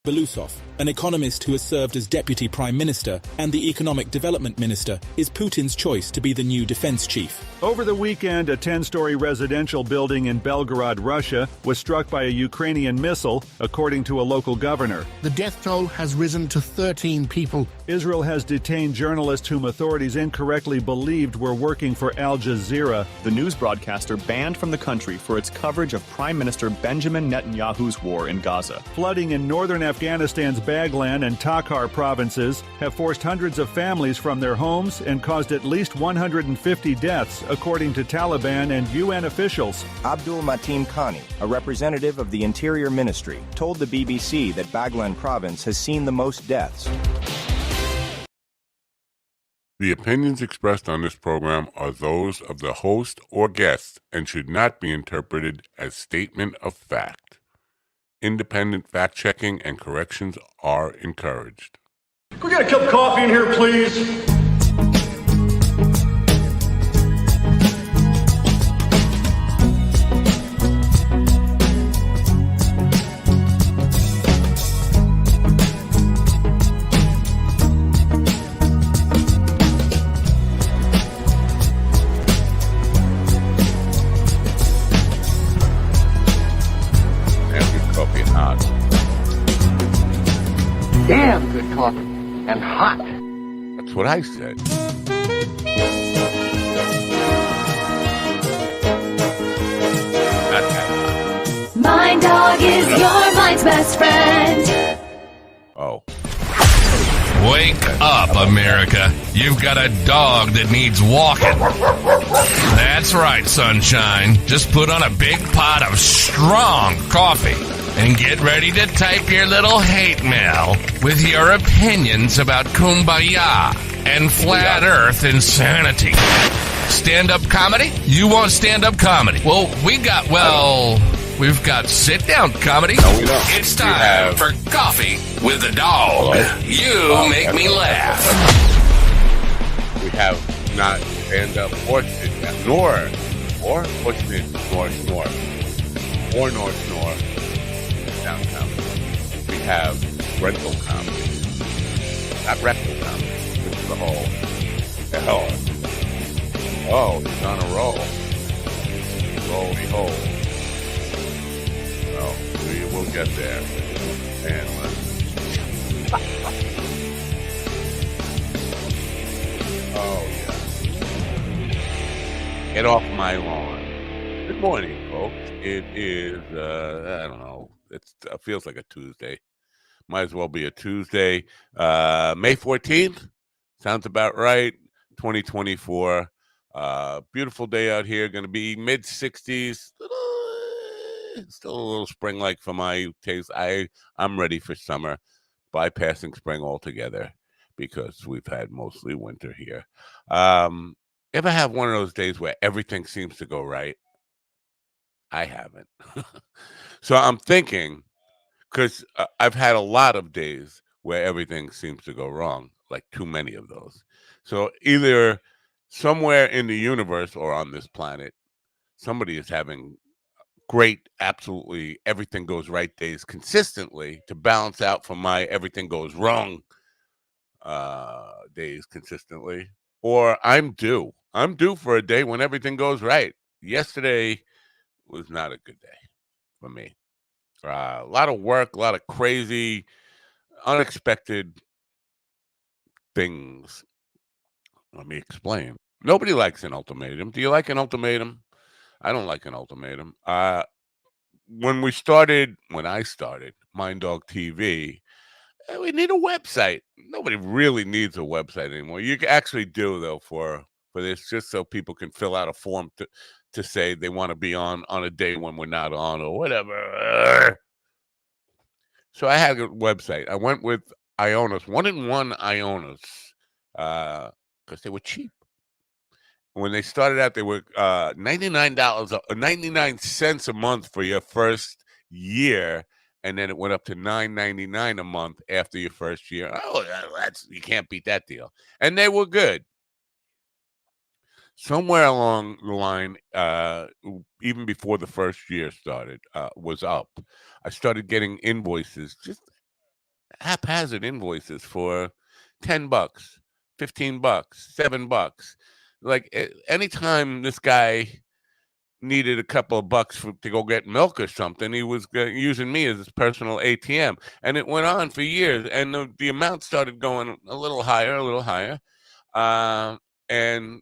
Belousov, an economist who has served as deputy prime minister and the economic development minister, is Putin's choice to be the new defense chief. Over the weekend, a 10-story residential building in Belgorod, Russia, was struck by a Ukrainian missile, according to a local governor. The death toll has risen to 13 people. Israel has detained journalists whom authorities incorrectly believed were working for Al Jazeera. The news broadcaster banned from the country for its coverage of Prime Minister Benjamin Netanyahu's war in Gaza. Flooding in northern Afghanistan's Baghlan and Takhar provinces have forced hundreds of families from their homes and caused at least 150 deaths, according to Taliban and UN officials. Abdul Mateen Khani, a representative of the Interior Ministry, told the BBC that Baghlan province has seen the most deaths. The opinions expressed on this program are those of the host or guest and should not be interpreted as statement of fact. Independent fact-checking and corrections are encouraged. Can we get a cup of coffee in here, please? Damn good coffee and hot. That's what I said. My dog is your mind's best friend. Oh. Wake up, America. You've got a dog that needs walking. That's right, sunshine. Just put on a big pot of strong coffee and get ready to type your little hate mail with your opinions about kumbaya and flat earth insanity. Stand-up comedy? You want stand-up comedy? Well, we've got sit-down comedy. No, we don't. It's time for Coffee with the Dog. You make me laugh. We have not stand-up or sit-down, nor sit, nor snore, or nor snore. Down comedy. We have rental comedy, not rectal comedy. It's the whole. Oh, he's on a roll. Rolly hole. Oh, we will get there. And oh yeah. Get off my lawn. Good morning, folks. It is I don't know. It feels like a Tuesday. Might as well be a Tuesday. May 14th. Sounds about right. 2024. Beautiful day out here. Going to be mid-60s. Still a little spring-like for my taste. I'm ready for summer. Bypassing spring altogether because we've had mostly winter here. Ever have one of those days where everything seems to go right? I haven't. So I'm thinking, because I've had a lot of days where everything seems to go wrong, like too many of those. So either somewhere in the universe or on this planet, somebody is having great, absolutely everything goes right days consistently to balance out for my everything goes wrong days consistently. Or I'm due. I'm due for a day when everything goes right. Yesterday was not a good day for me. A lot of work, a lot of crazy, unexpected things. Let me explain. Nobody likes an ultimatum. Do you like an ultimatum? I don't like an ultimatum. When I started Mind Dog TV, we need a website. Nobody really needs a website anymore. You actually do, though, for this, just so people can fill out a form to say they want to be on a day when we're not on or whatever. So I had a website. I went with Ionos, 1-in-1 Ionos, because they were cheap. When they started out, they were $99 or 99 cents a month for your first year, and then it went up to $9.99 a month after your first year. Oh, you can't beat that deal. And they were good. Somewhere along the line, even before the first year was up, I started getting invoices just haphazard invoices for $10, $15, $7. Like anytime this guy needed a couple of bucks to go get milk or something, he was using me as his personal ATM. And it went on for years. And the amount started going a little higher, and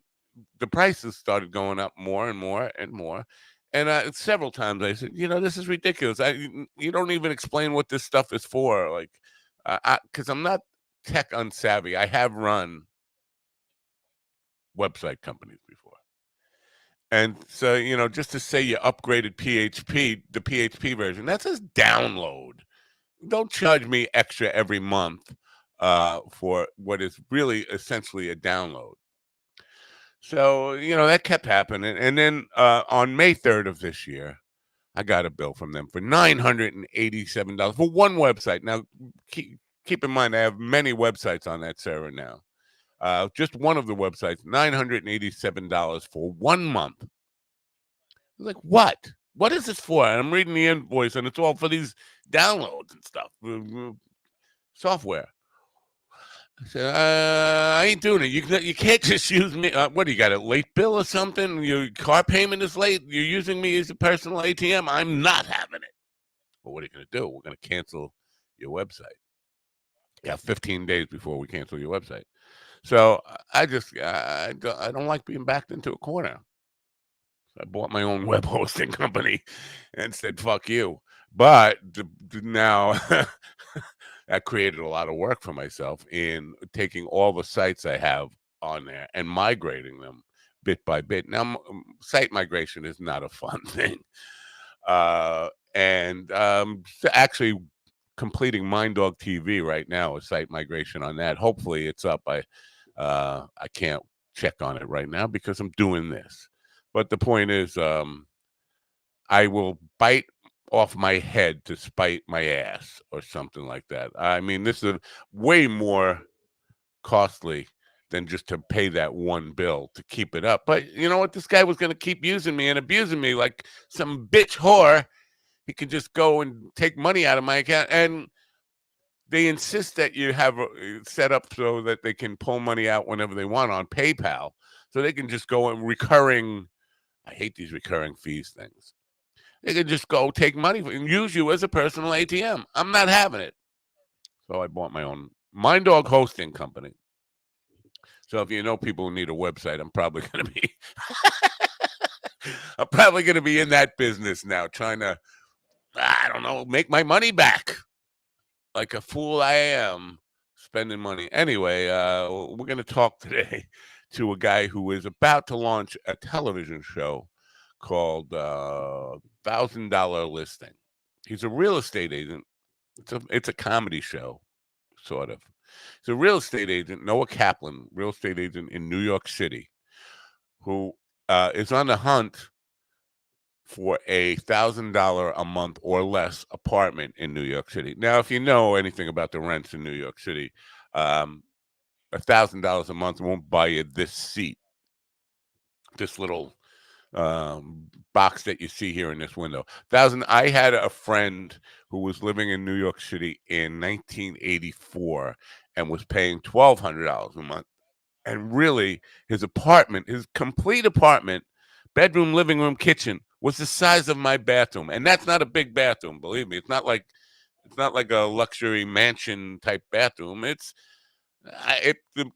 the prices started going up more and more and more. And several times I said, this is ridiculous. You don't even explain what this stuff is for. Like, because I'm not tech unsavvy. I have run website companies before. And so, just to say you upgraded PHP, the PHP version, that says download. Don't charge me extra every month for what is really essentially a download. So, that kept happening. And then on May 3rd of this year, I got a bill from them for $987 for one website. Now, keep in mind, I have many websites on that server now. Just one of the websites, $987 for 1 month. I was like, what? What is this for? And I'm reading the invoice, and it's all for these downloads and stuff, software. I said, I ain't doing it. You can't just use me. What, do you got a late bill or something? Your car payment is late. You're using me as a personal ATM. I'm not having it. Well, what are you going to do? We're going to cancel your website. You have 15 days before we cancel your website. So I don't like being backed into a corner. So I bought my own web hosting company and said, fuck you. But now that created a lot of work for myself in taking all the sites I have on there and migrating them bit by bit. Now, site migration is not a fun thing. And actually completing Minddog TV right now, a site migration on that. Hopefully it's up. I can't check on it right now because I'm doing this. But the point is, I will bite off my head to spite my ass or something like that. I mean, this is way more costly than just to pay that one bill to keep it up. But you know what? This guy was going to keep using me and abusing me like some bitch whore. He could just go and take money out of my account. And they insist that you have set up so that they can pull money out whenever they want on PayPal. So they can just go and recurring. I hate these recurring fees things. They can just go take money and use you as a personal ATM. I'm not having it. So I bought my own Minddog hosting company. So if you know people who need a website, I'm probably going to be in that business now, trying to, I don't know, make my money back. Like a fool I am, spending money. Anyway, we're going to talk today to a guy who is about to launch a television show called $1,000 Listing. He's a real estate agent. It's a comedy show, sort of. He's a real estate agent, Noah Kaplan, real estate agent in New York City, who is on the hunt for a $1,000 a month or less apartment in New York City. Now, if you know anything about the rents in New York City, $1,000 a month won't buy you this seat, this little box that you see here in this window. I had a friend who was living in New York City in 1984 and was paying $1,200 a month. And really, his apartment, his complete apartment, bedroom, living room, kitchen, was the size of my bathroom. And that's not a big bathroom, believe me. It's not like a luxury mansion type bathroom. The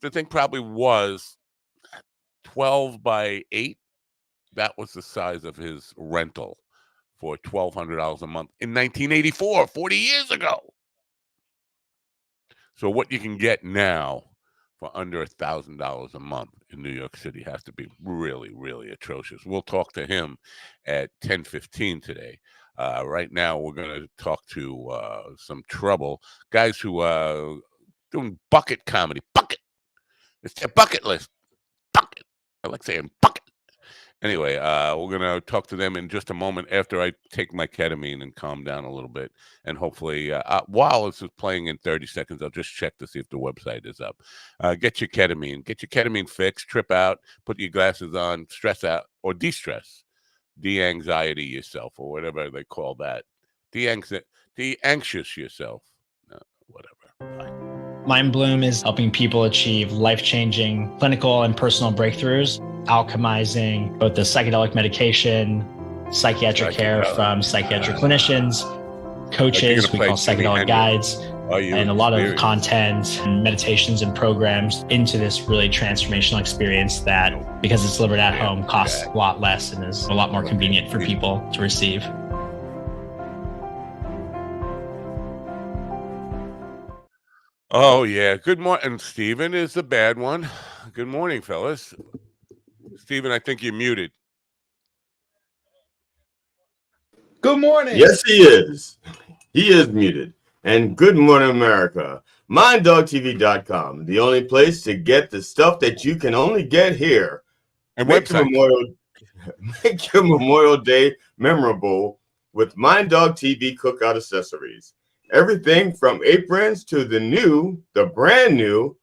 thing probably was 12 by 8. That was the size of his rental for $1,200 a month in 1984, 40 years ago. So what you can get now for under $1,000 a month in New York City has to be really, really atrocious. We'll talk to him at 10:15 today. Right now, we're going to talk to some trouble guys who are doing bucket comedy. Bucket. It's their bucket list. Bucket. I like saying bucket. Anyway, we're going to talk to them in just a moment after I take my ketamine and calm down a little bit. And hopefully, while this is playing in 30 seconds, I'll just check to see if the website is up. Get your ketamine fixed, trip out, put your glasses on, stress out, or de-stress, de-anxiety yourself, or whatever they call that. De-anxious yourself. whatever. Bye. MindBloom is helping people achieve life-changing clinical and personal breakthroughs, alchemizing both the psychedelic medication, psychiatric care from psychiatric clinicians, coaches, we call psychedelic guides, and a lot of content and meditations and programs into this really transformational experience that, because it's delivered at home, costs a lot less and is a lot more convenient for people to receive. Oh, yeah. Good morning. And Stephen is the bad one. Good morning, fellas. Stephen, I think you're muted. Good morning. Yes, he is. He is muted. And good morning, America. MindDogTV.com, the only place to get the stuff that you can only get here. And make your Memorial Day memorable with Mind Dog TV cookout accessories. Everything from aprons to the brand new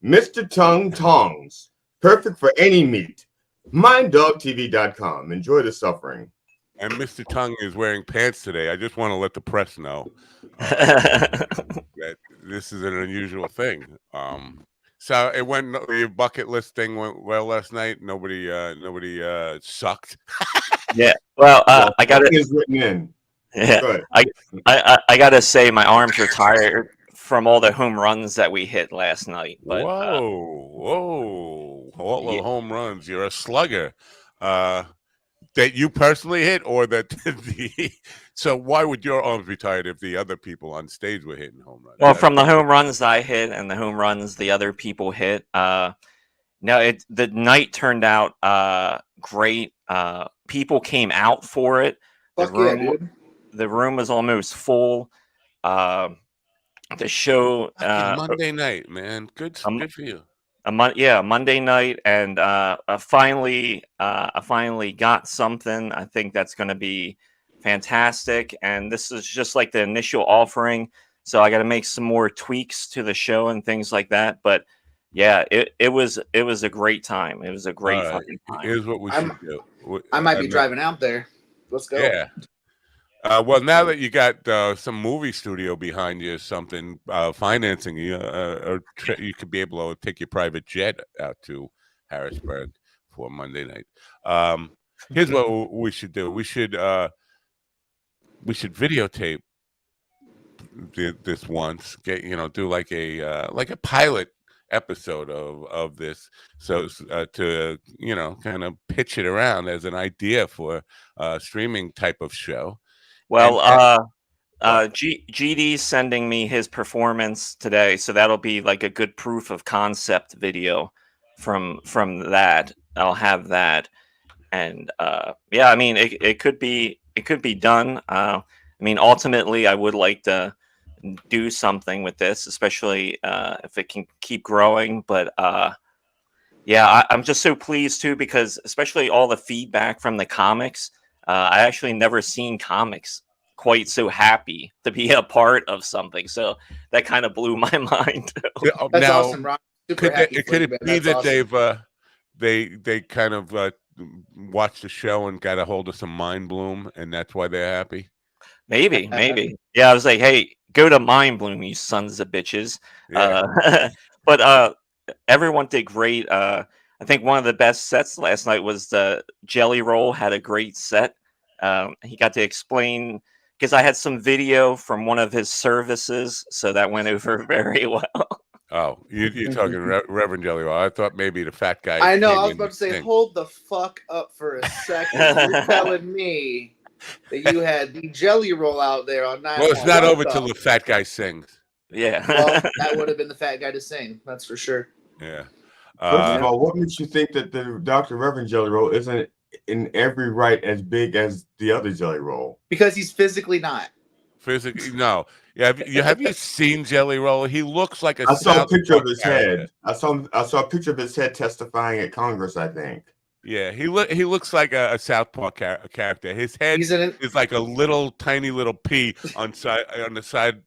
Mr. Tongue Tongs. Perfect for any meat. MindDogTV.com. Enjoy the suffering. And Mr. Tongue is wearing pants today. I just want to let the press know that this is an unusual thing. So it went. Your bucket list thing went well last night. Nobody sucked. Yeah. Well, I got it written in. Yeah. I gotta say my arms are tired from all the home runs that we hit last night. But, whoa! All the home runs. You're a slugger. That you personally hit, or that so why would your arms be tired if the other people on stage were hitting home runs? Well, from the home runs I hit and the home runs the other people hit, the night turned out great. People came out for it. The room was almost full. The show Monday night, man. Good for you. Monday night, and I finally got something. I think that's going to be fantastic, and this is just like the initial offering. So I got to make some more tweaks to the show and things like that. But yeah, it was a great time. It was a great fucking time. Here's what we should do. I might be driving out there. Let's go. Yeah. Well, now that you got some movie studio behind you, something financing you, you could be able to take your private jet out to Harrisburg for Monday night. Here's what we should do: we should videotape this once. Do like a pilot episode of this, so to kind of pitch it around as an idea for a streaming type of show. Well, GD's sending me his performance today, so that'll be like a good proof of concept video from that. I'll have that, and yeah, I mean, it could be done. I mean, ultimately, I would like to do something with this, especially if it can keep growing. But yeah, I'm just so pleased too, because especially all the feedback from the comics. I actually never seen comics quite so happy to be a part of something, so that kind of blew my mind. That's awesome, Ron. Could it be that awesome. They kind of watched the show and got a hold of some Mind Bloom, and that's why they're happy? Maybe. Yeah, I was like, hey, go to Mind Bloom, you sons of bitches. Yeah. But everyone did great. I think one of the best sets last night was the Jelly Roll had a great set. He got to explain, because I had some video from one of his services, so that went over very well. Oh, you're talking Reverend Jelly Roll. I thought maybe the fat guy. I know. I was about to say, hold the fuck up for a second. You're telling me that you had the Jelly Roll out there on 9. Well, it's not over till the fat guy sings. Yeah. Well, that would have been the fat guy to sing. That's for sure. Yeah. First of all, what makes you think that the Dr. Reverend Jelly Roll isn't in every right as big as the other Jelly Roll? Because he's physically not. Physically, no. Yeah, have you seen Jelly Roll? He looks like I saw a picture of his head. I saw a picture of his head testifying at Congress, I think. Yeah, he looks like a South Park character. His head is like a little tiny little pea on the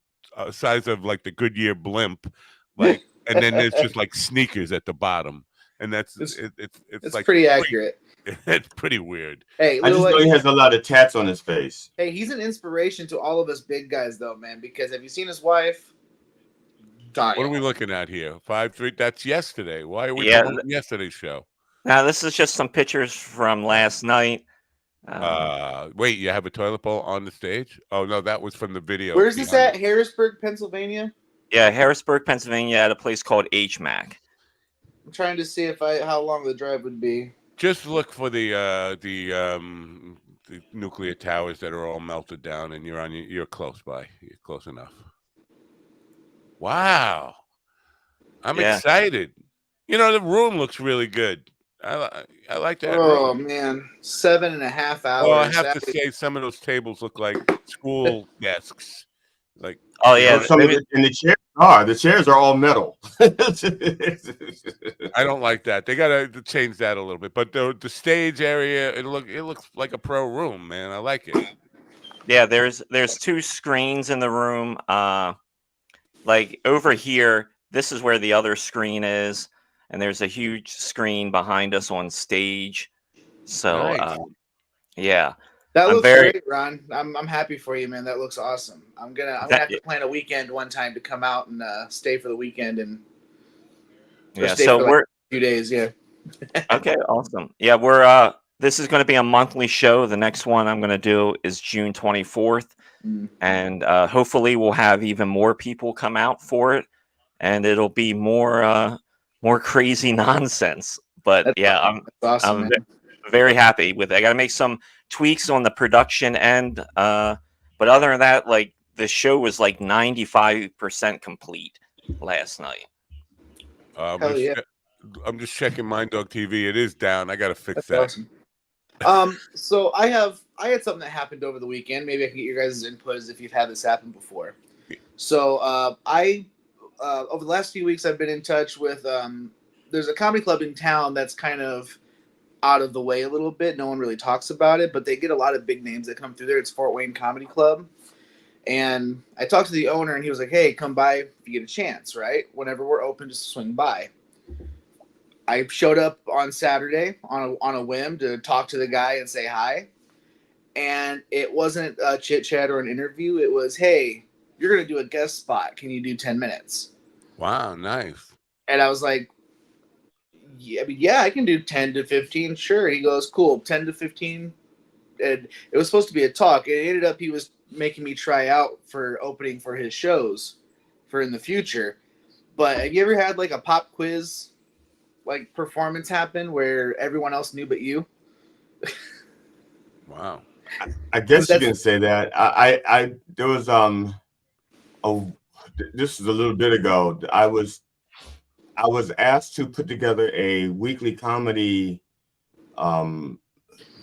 size of like the Goodyear blimp, like, and then there's just like sneakers at the bottom, and that's it's like pretty accurate. It's pretty weird. Hey, I just know he has a lot of tats on his face. Hey, he's an inspiration to all of us big guys, though, man. Because have you seen his wife? What are we looking at here? 5-3. That's yesterday. Why are we Yeah. promoting yesterday's show? Now this is just some pictures from last night. Wait, you have a toilet bowl on the stage? Oh no, that was from the video. Where's this at? Harrisburg, Pennsylvania? Yeah, Harrisburg, Pennsylvania, at a place called HMAC. I'm trying to see how long the drive would be. Just look for the nuclear towers that are all melted down, and you're close by. You're close enough. Wow, I'm excited. You know, the room looks really good. I like that. Oh room. man, 7.5 hours. Oh, I have to say, some of those tables look like school desks. Like, oh yeah, the chairs are all metal. I don't like that. They gotta change that a little bit. But the stage area, it looks like a pro room, man. I like it. Yeah, there's 2 screens in the room. Like over here, this is where the other screen is, and there's a huge screen behind us on stage. So Nice. yeah. That looks great, Ron. I'm happy for you, man. That looks awesome. I'm gonna have to plan a weekend one time to come out and stay for the weekend and stay so for we're a few days. Yeah. Okay, awesome. Yeah, we're this is going to be a monthly show. The next one I'm going to do is June 24th, and hopefully we'll have even more people come out for it, and it'll be more crazy nonsense. But I'm awesome, very happy with it. I got to make some tweaks on the production end, but other than that, like the show was like 95% complete last night. Hell yeah. I'm just checking Mind Dog TV. It is down. I got to fix that. Awesome. So I had something that happened over the weekend. Maybe I can get your guys' input as if you've had this happen before. So I over the last few weeks I've been in touch with there's a comedy club in town that's kind of out of the way a little bit. No one really talks about it, but they get a lot of big names that come through there. It's Fort Wayne Comedy Club. And I talked to the owner, and he was like, hey, come by if you get a chance, right? Whenever we're open, just swing by. I showed up on Saturday on a whim to talk to the guy and say hi. And it wasn't a chit-chat or an interview. It was, hey, you're going to do a guest spot. Can you do 10 minutes? Wow, nice. And I was like, yeah, I can do 10 to 15. Sure. He goes, cool, 10 to 15. And it was supposed to be a talk. It ended up he was making me try out for opening for his shows for in the future. But have you ever had like a pop quiz like performance happen where everyone else knew but you? Wow. I guess you can say that. I there was this is a little bit ago. I was asked to put together a weekly comedy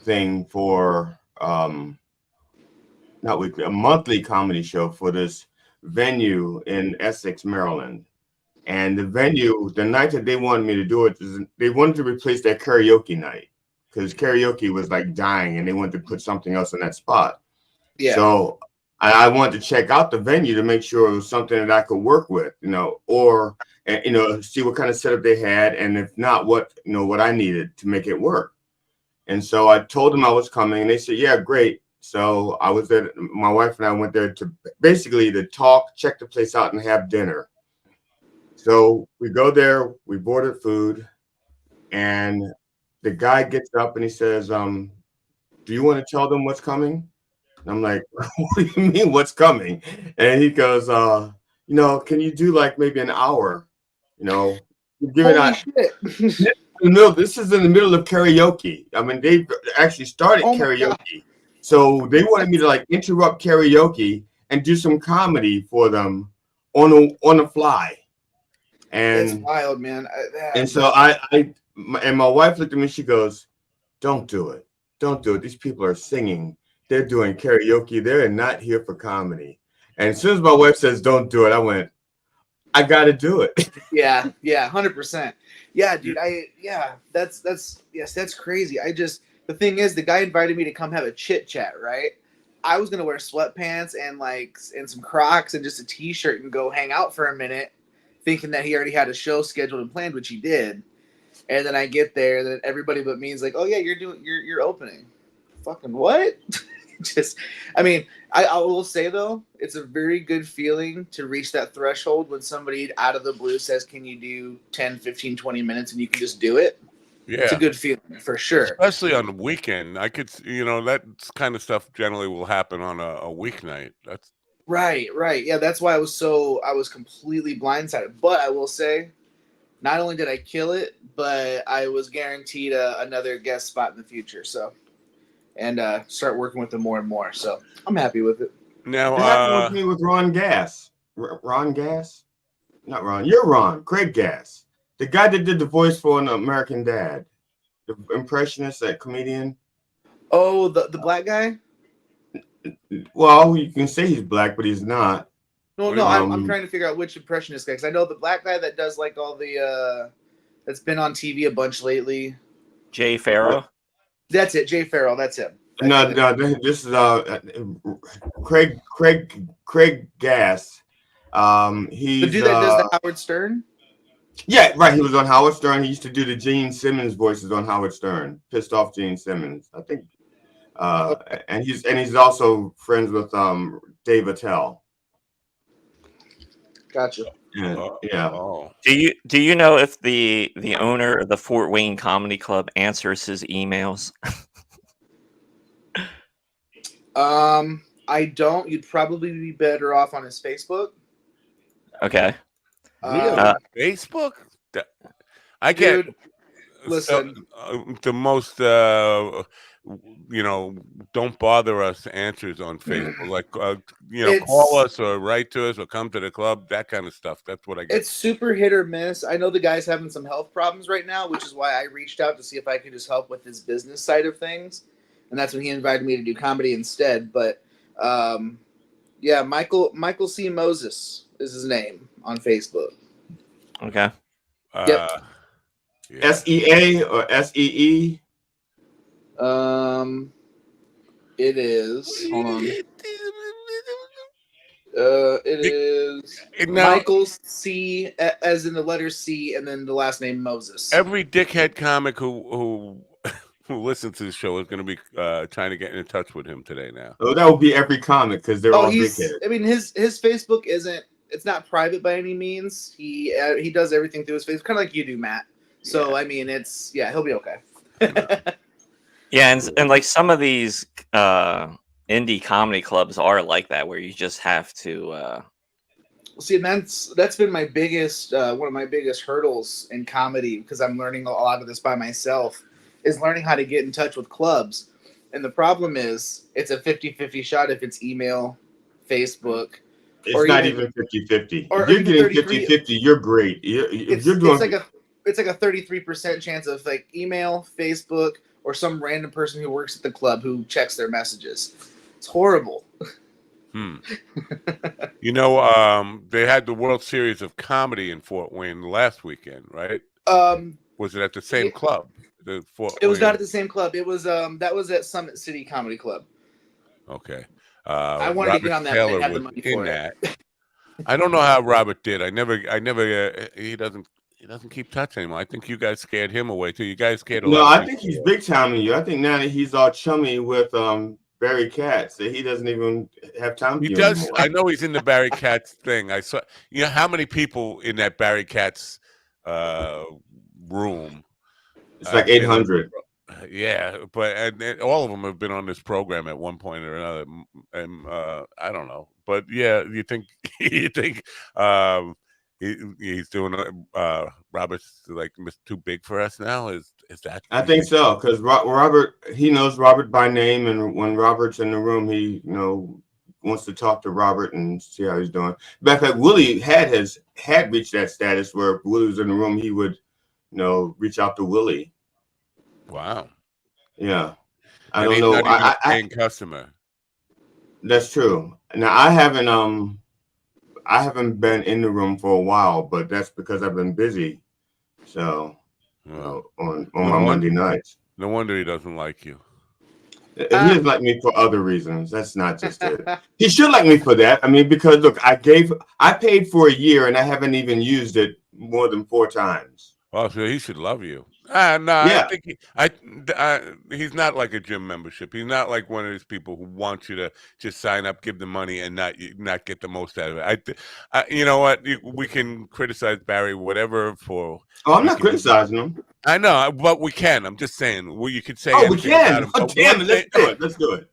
thing for not weekly, a monthly comedy show for this venue in Essex, Maryland. And the venue, the night that they wanted me to do it, they wanted to replace their karaoke night because karaoke was like dying, and they wanted to put something else in that spot. Yeah. So I wanted to check out the venue to make sure it was something that I could work with, or see what kind of setup they had, and if not, what I needed to make it work. And so I told them I was coming, and they said, "Yeah, great." So I was there. My wife and I went there to basically to talk, check the place out, and have dinner. So we go there, we ordered food, and the guy gets up and he says, "Do you want to tell them what's coming?" And I'm like, "What do you mean, what's coming?" And he goes, "Can you do like maybe an hour? Holy shit. No, this is in the middle of karaoke. I mean, they actually started karaoke. So they wanted me to like interrupt karaoke and do some comedy for them on the fly. And it's wild, man. And so my wife looked at me, she goes, "Don't do it. Don't do it. These people are singing. They're doing karaoke. They're not here for comedy." And as soon as my wife says, "Don't do it," I went, "I got to do it." Yeah, 100%. Yeah, dude. That's crazy. The thing is, the guy invited me to come have a chit chat, right? I was gonna wear sweatpants and some Crocs and just a t-shirt and go hang out for a minute, thinking that he already had a show scheduled and planned, which he did. And then I get there, and then everybody but me is like, "Oh yeah, you're opening." Fucking what? Just, I mean, I will say though, it's a very good feeling to reach that threshold when somebody out of the blue says, can you do 10, 15, 20 minutes, and you can just do it. Yeah. It's a good feeling for sure. Especially on the weekend. I could, that kind of stuff generally will happen on a weeknight. That's right. Yeah, that's why I was completely blindsided. But I will say, not only did I kill it, but I was guaranteed another guest spot in the future. So, and start working with them more and more. So I'm happy with it. Now, that happened with me with Ron Gass. Ron Gass? Not Ron. You're Ron. Craig Gass. The guy that did the voice for an American Dad. The impressionist, that comedian. Oh, the black guy? Well, you can say he's black, but he's not. No, I'm trying to figure out which impressionist guy, because I know the black guy that does like all the that's been on TV a bunch lately. Jay Farrell. That's it, Jay Farrell. That's him. No, this is Craig Gass. He's the dude that does the Howard Stern. Yeah, right. He was on Howard Stern. He used to do the Gene Simmons voices on Howard Stern. Pissed off Gene Simmons, I think. And he's also friends with Dave Attell. Gotcha. Yeah. Oh. Do you know if the owner of the Fort Wayne Comedy Club answers his emails? I don't. You'd probably be better off on his Facebook. Okay. Really? Facebook? I get. Dude, listen. The most, don't bother us answers on Facebook. Like, call us or write to us or come to the club. That kind of stuff. That's what I get. It's super hit or miss. I know the guy's having some health problems right now, which is why I reached out to see if I could just help with his business side of things. And that's when he invited me to do comedy instead. But, yeah, Michael C. Moses is his name on Facebook. Okay. Yep. Yeah. SEA or SEE? It is. Hold on. It is Michael C. as in the letter C, and then the last name Moses. Every dickhead comic who listens to the show is going to be trying to get in touch with him today. Now, that would be every comic because they're all dickheads. I mean, his Facebook isn't. It's not private by any means. He does everything through his Facebook, kind of like you do, Matt. So I mean, he'll be okay. Yeah, and like some of these indie comedy clubs are like that, where you just have to. See, that's been my biggest one of my biggest hurdles in comedy, because I'm learning a lot of this by myself, is learning how to get in touch with clubs. And the problem is, it's a 50-50 shot if it's email, Facebook. It's not even 50-50. If you're getting 50-50, you're great. It's like a 33% chance of like email, Facebook, or some random person who works at the club who checks their messages. It's horrible. They had the World Series of Comedy in Fort Wayne last weekend, right? Was it at the same club? It was not at the same club. It was that was at Summit City Comedy Club. Okay. I wanted to get on that, but I had the money for it. I don't know how Robert did. I never. He doesn't keep touch anymore. I think you guys scared him away too. You guys scared a lot. No, I think he's big timing you. I think now that he's all chummy with Barry Katz, that he doesn't even have time for you anymore. I know he's in the Barry Katz thing. I saw. How many people in that Barry Katz room? It's like 800. Yeah, but all of them have been on this program at one point or another, and I don't know. But yeah, you think he's doing Robert's like too big for us now? Is that? I think so, because Robert, he knows Robert by name, and when Robert's in the room, he wants to talk to Robert and see how he's doing. In fact, Willie had reached that status where if Willie was in the room, he would reach out to Willie. Wow. Yeah. I don't know. I'm paying customer. That's true. Now I haven't been in the room for a while, but that's because I've been busy. So on my Monday nights. No wonder he doesn't like you. He doesn't like me for other reasons. That's not just it. He should like me for that. I mean, because look, I paid for a year and I haven't even used it more than 4 times. Well, so he should love you. No, Yeah. I think he's not like a gym membership. He's not like one of those people who want you to just sign up, give the money, and not get the most out of it. You know what? We can criticize Barry, whatever. Oh, I'm not criticizing him. I know, but we can. I'm just saying. Well, you could say Oh, we anything can. about him. Oh, damn it. Let's do it. Let's do it.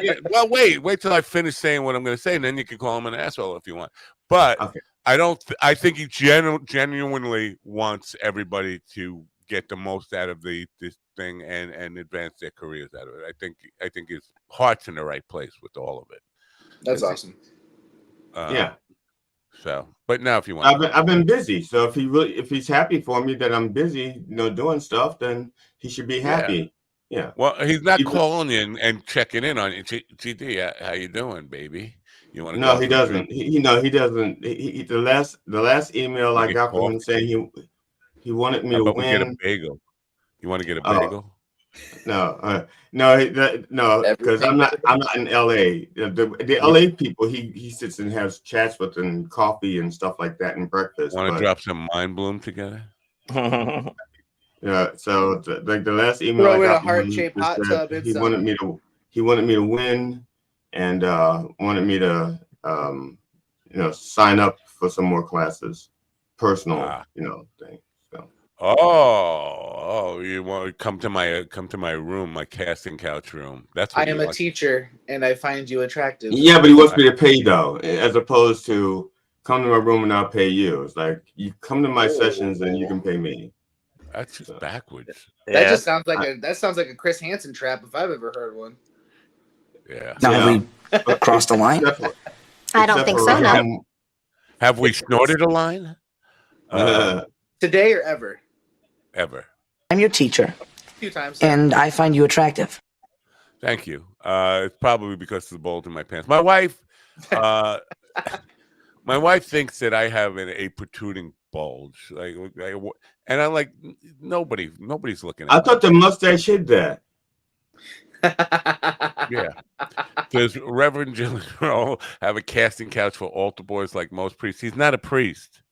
Yeah, well, wait till I finish saying what I'm going to say, and then you can call him an asshole if you want. But okay. I think he genuinely wants everybody to get the most out of this thing and advance their careers out of it. I think his heart's in the right place with all of it. That's awesome. Yeah. So, but now if you want, I've been busy. So if he's happy for me that I'm busy, doing stuff, then he should be happy. Yeah. Well, he's not calling in and checking in on you. GD, how you doing, baby? You want to? No, he doesn't. He doesn't. The last email I got from him saying he wanted me to win. Get a bagel. You want to get a bagel? No, because I'm not in LA. The LA people, he sits and has chats with and coffee and stuff like that and breakfast. Want to drop some Mind Bloom together? Yeah. So the last email I got from him hot tub. He wanted me to win, and wanted me to sign up for some more classes, personal thing. So. Oh, you want to come to my room, my casting couch room. That's what I am a teacher, and I find you attractive. Yeah, but he wants me to pay though, as opposed to come to my room and I'll pay you. It's like you come to my sessions and you can pay me. That's just backwards. That just sounds like a Chris Hansen trap if I've ever heard one. Yeah. Now have we crossed the line? I don't think so. No. Have we snorted a line? Today or ever? Ever. I'm your teacher. A few times. And I find you attractive. Thank you. It's probably because of the bulge in my pants. My wife, thinks that I have a protruding bulge, and I'm like, nobody's looking at me. I thought the mustache hid that. Yeah. Does Reverend Jelly Roll have a casting couch for altar boys like most priests? He's not a priest.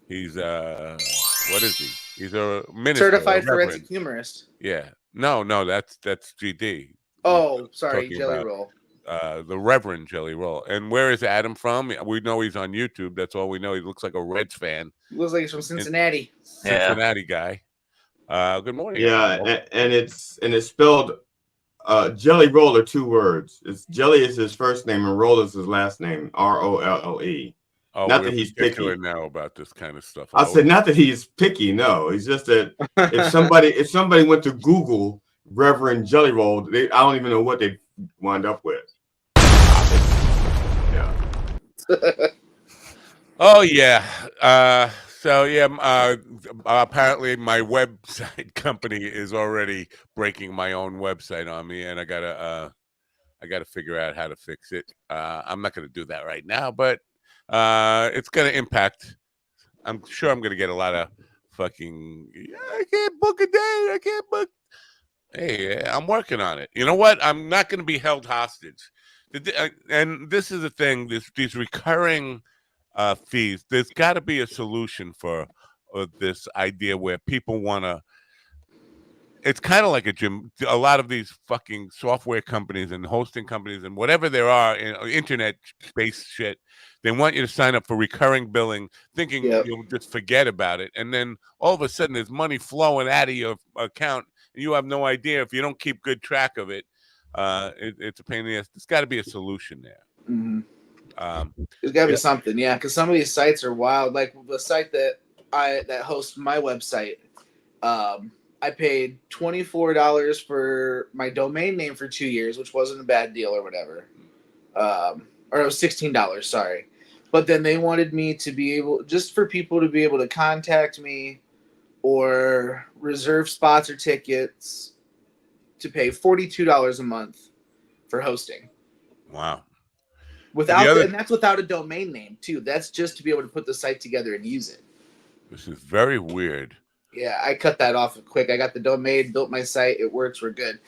He's what is he? He's a minister. Certified forensic humorist. Yeah. No, that's GD. Oh, sorry, Jelly Roll. The Reverend Jelly Roll. And where is Adam from? We know he's on YouTube. That's all we know. He looks like a Reds fan. He looks like he's from Cincinnati. Cincinnati guy. Good morning. Yeah, and it's spelled Jelly Roll are 2 words. It's Jelly is his first name and Roll is his last name. ROLLE. Oh, not that he's picky now about this kind of stuff. I said not that he's picky. No, it's just that if somebody went to Google Reverend Jelly Roll, I don't even know what they wind up with. Yeah. Oh yeah. So yeah. Apparently, my website company is already breaking my own website on me, and I gotta figure out how to fix it. I'm not gonna do that right now, but it's gonna impact. I'm sure I'm gonna get a lot of fucking. I can't book a day. I can't book. Hey, I'm working on it. You know what? I'm not going to be held hostage. And this is the thing. These recurring fees. There's got to be a solution for this idea where people want to. It's kind of like a gym. A lot of these fucking software companies and hosting companies and whatever there are in internet-based shit, they want you to sign up for recurring billing, thinking you'll just forget about it. And then all of a sudden there's money flowing out of your account. And you have no idea if you don't keep good track of it. It's a pain in the ass. There's got to be a solution there. Mm-hmm. There's got to be something, because some of these sites are wild. Like the site that hosts my website, I paid $24 for my domain name for 2 years, which wasn't a bad deal or whatever. Or it was $16, sorry. But then they wanted me to be able, just for people to be able to contact me or reserve spots or tickets, to pay $42 a month for hosting. Wow. And that's without a domain name too. That's just to be able to put the site together and use it. This is very weird. Yeah, I cut that off quick. I got the domain, built my site. It works. We're good.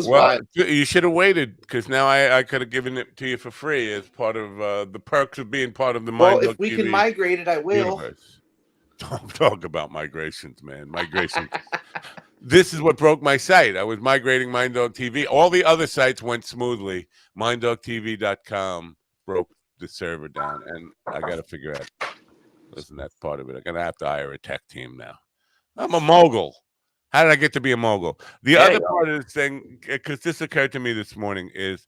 Well, you should have waited, because now I could have given it to you for free as part of the perks of being part of the Mind. Well, if we can migrate it, I will. Universe. Don't talk about migrations, man. Migrations. This is what broke my site. I was migrating MindDog TV. All the other sites went smoothly. MindDogTV.com broke the server down, and I got to figure out. Listen, that's part of it. I'm going to have to hire a tech team now. I'm a mogul. How did I get to be a mogul? The other part of this thing, because this occurred to me this morning, is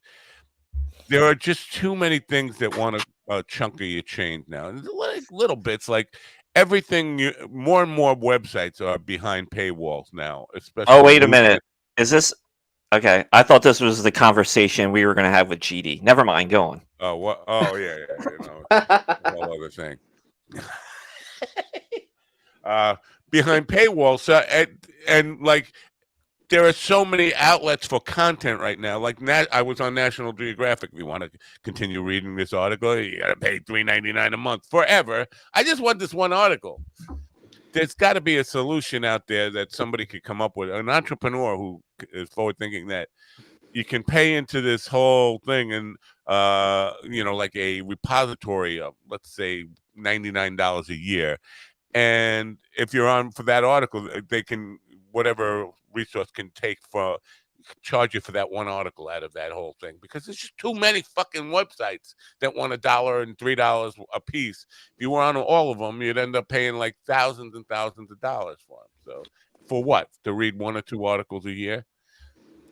there are just too many things that want a chunk of your change now. Like little bits, like everything. More and more websites are behind paywalls now. Especially. Oh, wait a minute. Is this okay? I thought this was the conversation we were going to have with GD. Never mind. Go on. Oh, what? Oh, yeah. A whole other thing. Behind paywalls, so, and like. There are so many outlets for content right now. Like I was on National Geographic. If you want to continue reading this article, you got to pay $3.99 a month forever. I just want this one article. There's got to be a solution out there that somebody could come up with. An entrepreneur who is forward thinking that you can pay into this whole thing and like a repository of, let's say, $99 a year. And if you're on for that article, they can whatever resource can charge you for that one article out of that whole thing, because there's just too many fucking websites that want $1 and $3 a piece. If you were on all of them, you'd end up paying like thousands and thousands of dollars for them. So for what? To read 1 or 2 articles a year?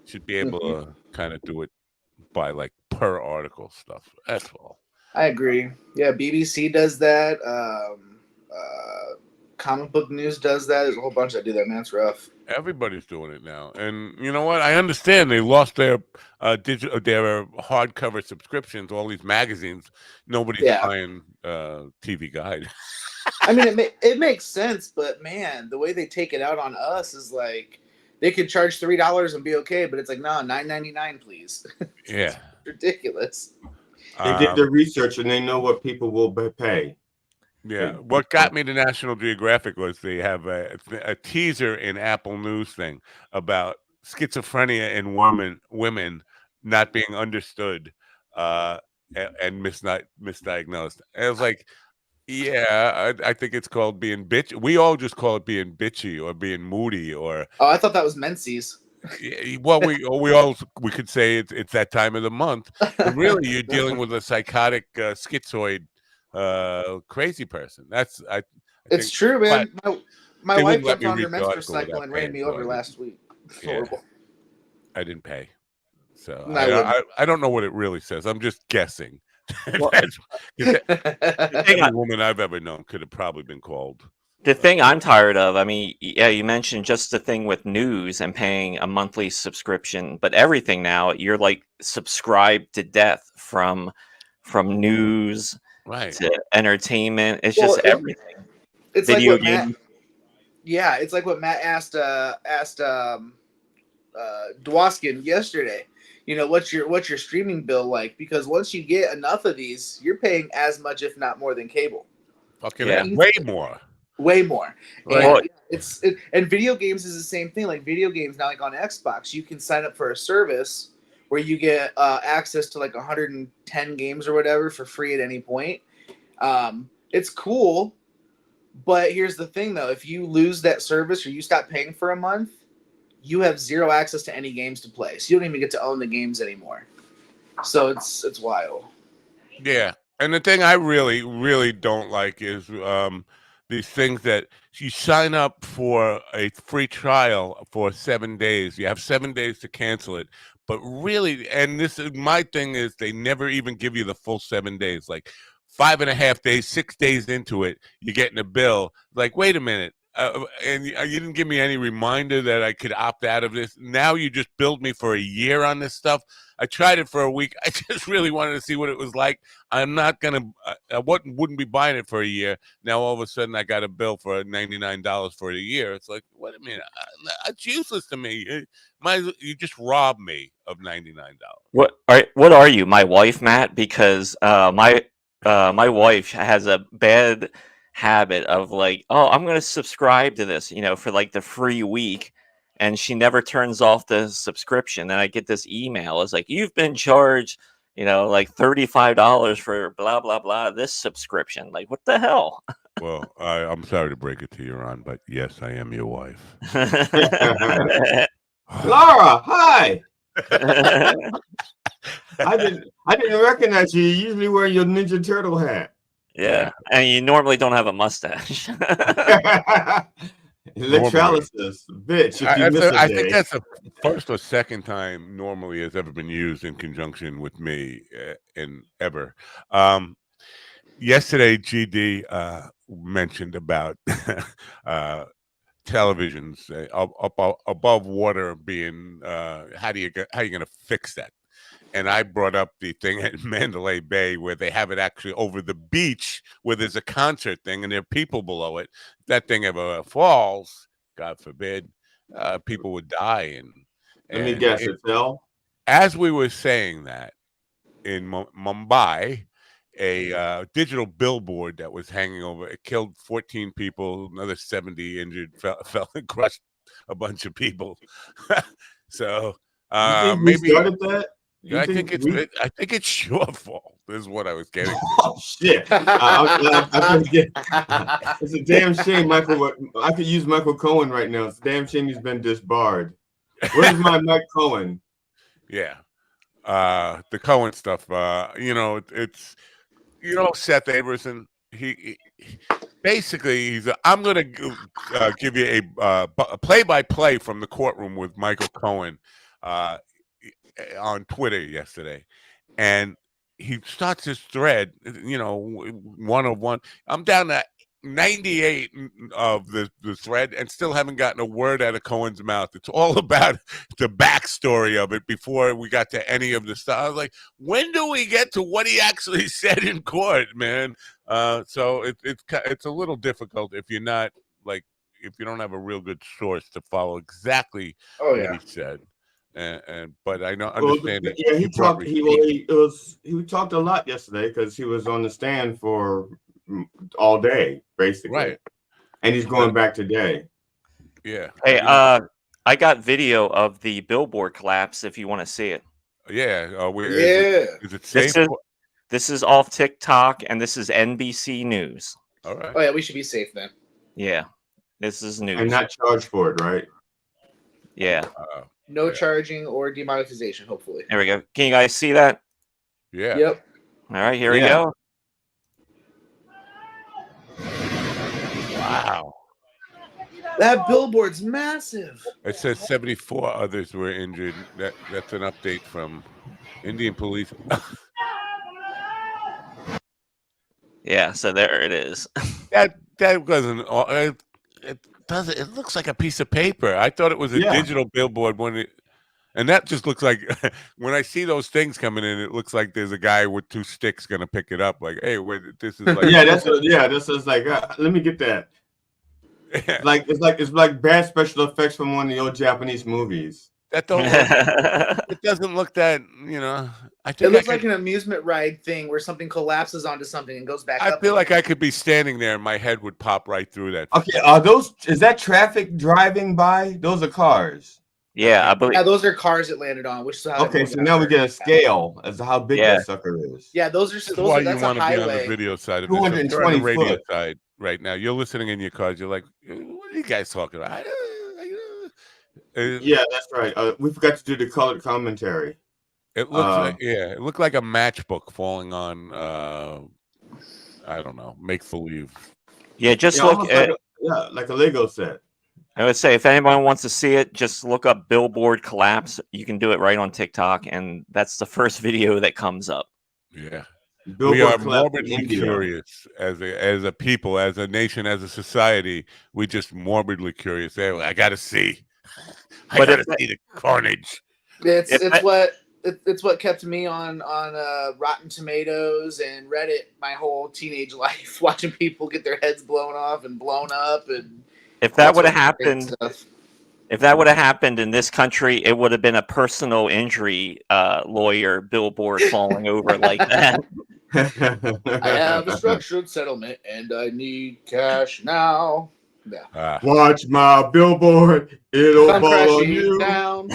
Should be able to kind of do it by like per article stuff. That's all. I agree. Yeah, BBC does that. Comic Book News does that. There's a whole bunch that do that, man. It's rough. Everybody's doing it now, and you know what? I understand they lost their their hardcover subscriptions. All these magazines, nobody's buying TV Guide. I mean, it makes sense, but man, the way they take it out on us is like they could charge $3 and be okay, but it's like, no, $9.99, please. Yeah, ridiculous. They did the research and they know what people will pay. Yeah, what got me to National Geographic was they have a teaser in Apple News thing about schizophrenia in women not being understood and misdiagnosed. And I was like, yeah, I think it's called being bitch. We all just call it being bitchy or being moody or. Oh, I thought that was menses. Well, we could say it's that time of the month. But really, you're dealing with a psychotic schizoid. Crazy person. It's true, man. My wife jumped on her menstrual cycle and ran me over last week. It's horrible. I didn't pay, so I don't know what it really says. I'm just guessing. Well, every woman I've ever known could have probably been called. The thing I'm tired of, I mean, yeah, you mentioned just the thing with news and paying a monthly subscription, but everything now you're like subscribed to death from news. Right. To entertainment. It's just everything. It's video like games. It's like what Matt asked Dwoskin yesterday. You know, what's your streaming bill like? Because once you get enough of these, you're paying as much, if not more, than cable. Fucking way more. Way more. Right. And and video games is the same thing. Like video games now, like on Xbox, you can sign up for a service where you get access to like 110 games or whatever for free at any point. It's cool, but here's the thing though: if you lose that service or you stop paying for a month, you have zero access to any games to play. So you don't even get to own the games anymore. So it's wild. Yeah, and the thing I really don't like is these things that you sign up for a free trial for 7 days. You have 7 days to cancel it. But really, and this is my thing, is they never even give you the full 7 days. Like 5.5 days, 6 days into it, you're getting a bill. Like, wait a minute. And you didn't give me any reminder that I could opt out of this. Now you just billed me for a year on this stuff. I tried it for a week. I just really wanted to see what it was like. I'm not going to, I wouldn't be buying it for a year. Now all of a sudden I got a bill for $99 for a year. It's like, wait a minute. It's useless to me. You just robbed me of $99. What are you, my wife, Matt? Because my wife has a bad habit of like, oh, I'm going to subscribe to this, for like the free week, and she never turns off the subscription. Then I get this email. It's like, you've been charged, like $35 for blah blah blah this subscription. Like, what the hell? Well, I'm sorry to break it to you, Ron, but yes, I am your wife. Laura, hi. I didn't recognize you. You're usually wearing your Ninja Turtle hat. Yeah, and you normally don't have a mustache. Electrolysis, bitch. If you miss a day. I think that's the first or second time normally has ever been used in conjunction with me in ever. Yesterday, GD mentioned about televisions above water being how you going to fix that? And I brought up the thing at Mandalay Bay where they have it actually over the beach where there's a concert thing and there are people below it. If that thing ever falls, God forbid, people would die. Let me guess, it fell? As we were saying that, in Mumbai, a digital billboard that was hanging over, it killed 14 people, another 70 injured, fell and crushed a bunch of people. So you think maybe we started that? I think it's your fault. This is what I was getting. Oh shit! It's a damn shame, Michael. I could use Michael Cohen right now. It's a damn shame he's been disbarred. Where's my Mike Cohen? Yeah, the Cohen stuff. It's Seth Averson. He basically he's. I'm going to give you a play-by-play from the courtroom with Michael Cohen. On Twitter yesterday, and he starts his thread, 101. I'm down to 98 of the thread and still haven't gotten a word out of Cohen's mouth. It's all about the backstory of it before we got to any of the stuff. I was like, when do we get to what he actually said in court, man? So it's a little difficult if you're not if you don't have a real good source to follow exactly what he said. But I know understand it. Yeah, he talked a lot yesterday because he was on the stand for all day, basically. Right. And he's going back today. Yeah. Hey, I got video of the billboard collapse if you want to see it. Yeah. Is it safe? This is off TikTok and this is NBC News. All right. Oh yeah, we should be safe then. Yeah. This is news. And not charged for it, right? Yeah. No charging or demonetization, hopefully. There we go. Can you guys see that? Yeah. Yep. All right, here we go. Wow. That billboard's massive. It says 74 others were injured. That's an update from Indian police. Yeah, so there it is. that wasn't. It looks like a piece of paper. I thought it was a digital billboard and that just looks like when I see those things coming in, it looks like there's a guy with two sticks going to pick it up. Like, hey, this is like this is like let me get that. It's like bad special effects from one of the old Japanese movies. That don't it doesn't look that, I think it looks like an amusement ride thing where something collapses onto something and goes back up. I feel like I could be standing there and my head would pop right through that. Okay, is that traffic driving by? Those are cars. Yeah, I believe. Yeah, those are cars it landed on. Which is how okay, so now we get a scale as to how big that sucker is. Yeah, that's why that's you want to be on the video side of it. So you're on the radio side right now. You're listening in your cars. You're like, what are you guys talking about? Yeah, that's right. We forgot to do the colored commentary. It looks it looked like a matchbook falling on I don't know, make believe. Yeah, just look at like a Lego set. I would say if anyone wants to see it, just look up billboard collapse. You can do it right on TikTok, and that's the first video that comes up. Yeah. Billboard we are morbidly curious as a people, as a nation, as a society. We just morbidly curious. Hey, I got to see. I got to see the carnage. It's what kept me on Rotten Tomatoes and Reddit my whole teenage life, watching people get their heads blown off and blown up. And if that would have happened in this country, it would have been a personal injury lawyer billboard falling over like that. I have a structured settlement and I need cash now. Yeah. Watch my billboard; it'll fall on you. Down.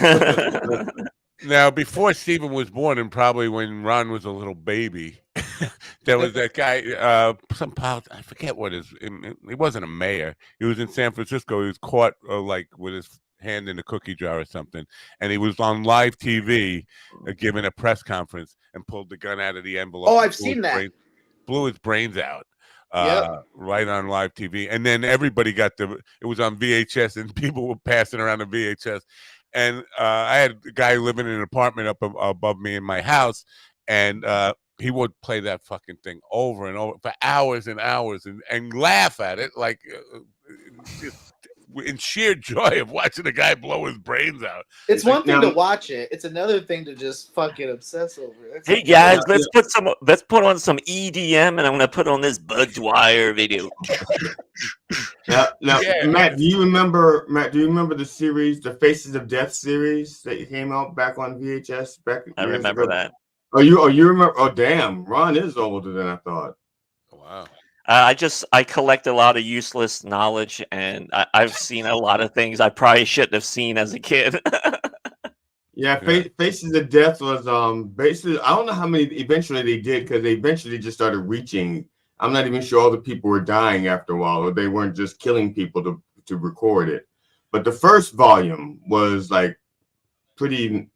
Now, before Stephen was born, and probably when Ron was a little baby, there was that guy, I forget what he wasn't a mayor. He was in San Francisco. He was caught like with his hand in a cookie jar or something, and he was on live TV giving a press conference and pulled the gun out of the envelope. Oh, I've seen that. Blew his brains out. Yep. Right on live TV, and then everybody got it was on VHS, and people were passing around the VHS. And I had a guy living in an apartment up above me in my house, and he would play that fucking thing over and over for hours and hours, and laugh at it like just in sheer joy of watching a guy blow his brains out. It's one thing to watch it; it's another thing to just fucking obsess over it. Hey guys, let's put on some EDM, and I'm gonna put on this Bud Dwyer video. Now, Matt, do you remember the series, the Faces of Death series that came out back on VHS? I remember that. Oh, you remember? Oh, damn, Ron is older than I thought. Wow. I collect a lot of useless knowledge, and I've seen a lot of things I probably shouldn't have seen as a kid. Faces of Death was basically, I don't know how many eventually they did, because they eventually just started reaching. I'm not even sure all the people were dying after a while, or they weren't just killing people to record it. But the first volume was like pretty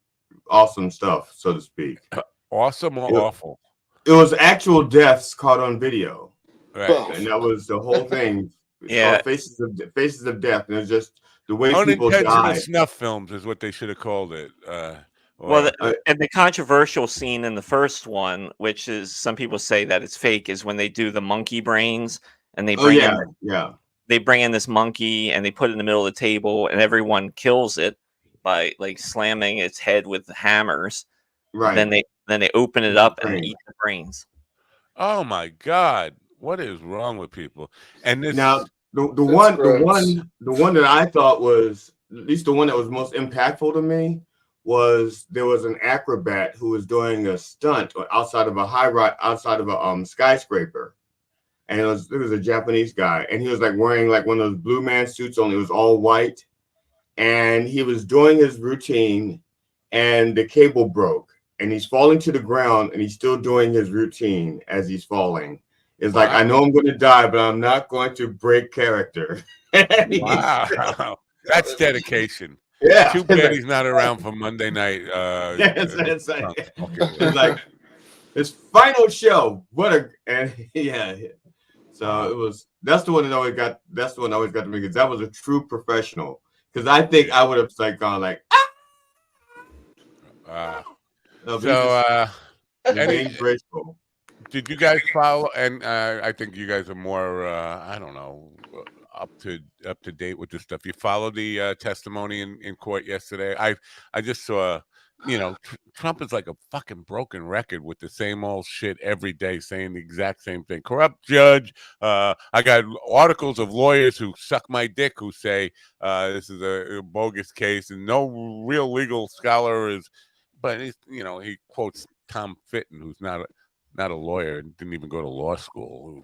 awesome stuff, so to speak. Awesome or awful? It was actual deaths caught on video. Right. And that was the whole thing. Yeah. Faces of Death. And it was just the way people unintentional died. snuff films is what they should have called it. And the controversial scene in the first one, which is some people say that it's fake, is when they do the monkey brains and they bring they bring in this monkey and they put it in the middle of the table and everyone kills it by like slamming its head with hammers. Right. Then they open it up and eat the brains. Oh my God. What is wrong with people? And this now the one that I thought was, at least the one that was most impactful to me, was there was an acrobat who was doing a stunt outside of a skyscraper, and it was a Japanese guy, and he was like wearing like one of those blue man suits, only it was all white, and he was doing his routine, and the cable broke, and he's falling to the ground, and he's still doing his routine as he's falling. It's like, I know I'm going to die, but I'm not going to break character. Wow, that's dedication. Yeah, too bad he's not around for Monday night. It's like his final show. So it was. That's the one that always got. That's the one that always got to me, because that was a true professional. Because I think I would have like gone like. Graceful. Did you guys follow? And I think you guys are more, I don't know, up to date with this stuff. You followed the testimony in court yesterday. I just saw, Trump is like a fucking broken record with the same old shit every day, saying the exact same thing. Corrupt judge. I got articles of lawyers who suck my dick who say this is a bogus case, and no real legal scholar is. But he quotes Tom Fitton, who's not a lawyer and didn't even go to law school.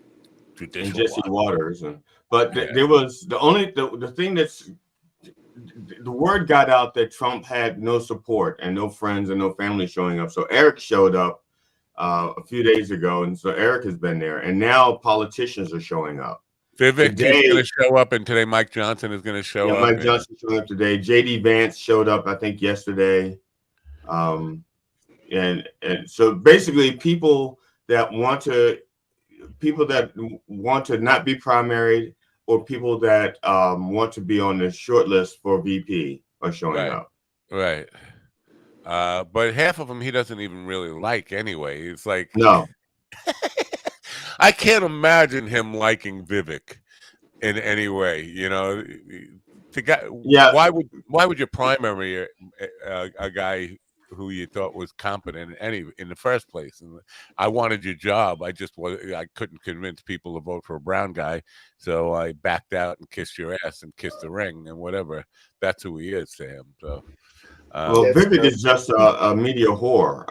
And Jesse Waters, there was the thing that's the word got out that Trump had no support and no friends and no family showing up. So Eric showed up a few days ago, and so Eric has been there, and now politicians are showing up. Vivek is going to show up, and today Mike Johnson is going to show up. Mike Johnson showing up today. JD Vance showed up, I think, yesterday. And so basically people that want to not be primaried, or people that want to be on the short list for VP are showing up. Right. But half of them he doesn't even really like anyway. It's like, no. I can't imagine him liking Vivek in any way, Why would you primary a guy who you thought was competent in the first place? And I wanted your job. I couldn't convince people to vote for a brown guy, so I backed out and kissed your ass and kissed the ring and whatever. That's who he is to him. So, Vivek is just a media whore.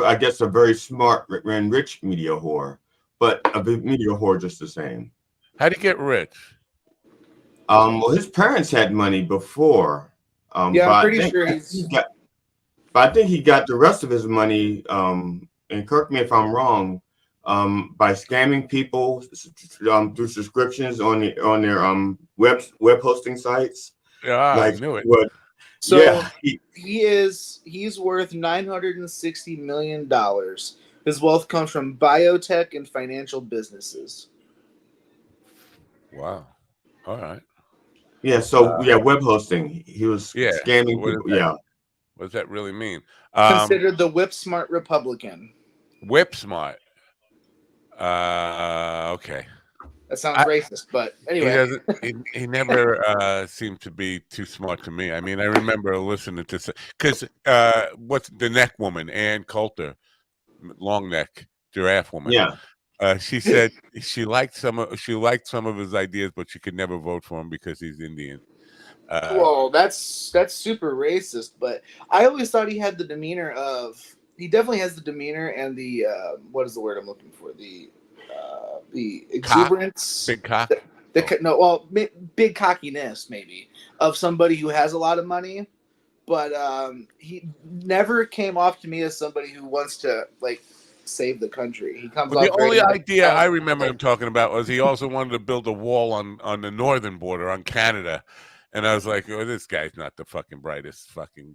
I guess a very smart and rich media whore, but a media whore just the same. How'd he get rich? Well, his parents had money before. I'm pretty sure But I think he got the rest of his money, and correct me if I'm wrong, by scamming people through subscriptions on their web hosting sites. Yeah, I Like knew it. what? So Yeah, he's worth $960 million. His wealth comes from biotech and financial businesses. Wow. All right. yeah. So web hosting. He was scamming What people. does that, Yeah, what does that really mean? Considered the whip smart Republican. Whip smart. Okay. That sounds racist, but anyway. He doesn't. He never seemed to be too smart to me. I mean, I remember listening to because what's the neck woman, Ann Coulter, long neck giraffe woman. yeah. She said she liked some of his ideas, but she could never vote for him because he's Indian. Well, that's super racist, but I always thought he had the demeanor of. He definitely has the demeanor and the what is the word I'm looking for? The exuberance, big cock. Big cockiness maybe of somebody who has a lot of money, but he never came off to me as somebody who wants to like save the country. He comes off The only very, idea I remember him talking about was he also wanted to build a wall on the northern border on Canada. And I was like, oh, this guy's not the fucking brightest fucking.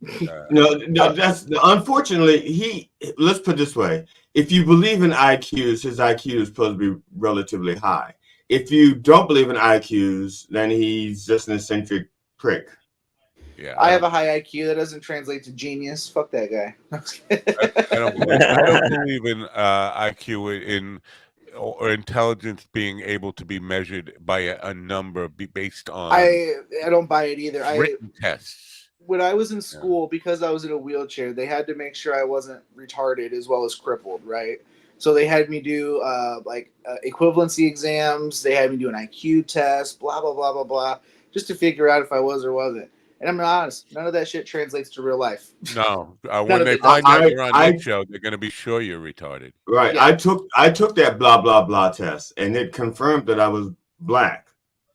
No, that's unfortunately let's put it this way. If you believe in IQs, his IQ is supposed to be relatively high. If you don't believe in IQs, then he's just an eccentric prick. Yeah, I have a high IQ that doesn't translate to genius. Fuck that guy. I don't believe in IQ or intelligence being able to be measured by a number based on. I don't buy it either. Written tests. When I was in school, because I was in a wheelchair, they had to make sure I wasn't retarded as well as crippled, right? So they had me do equivalency exams. They had me do an IQ test, blah, blah, blah, blah, blah, just to figure out if I was or wasn't. And I'm honest, none of that shit translates to real life. No, when they find out you're on that show, they're going to be sure you're retarded. Right. Yeah. I took that blah blah blah test, and it confirmed that I was black.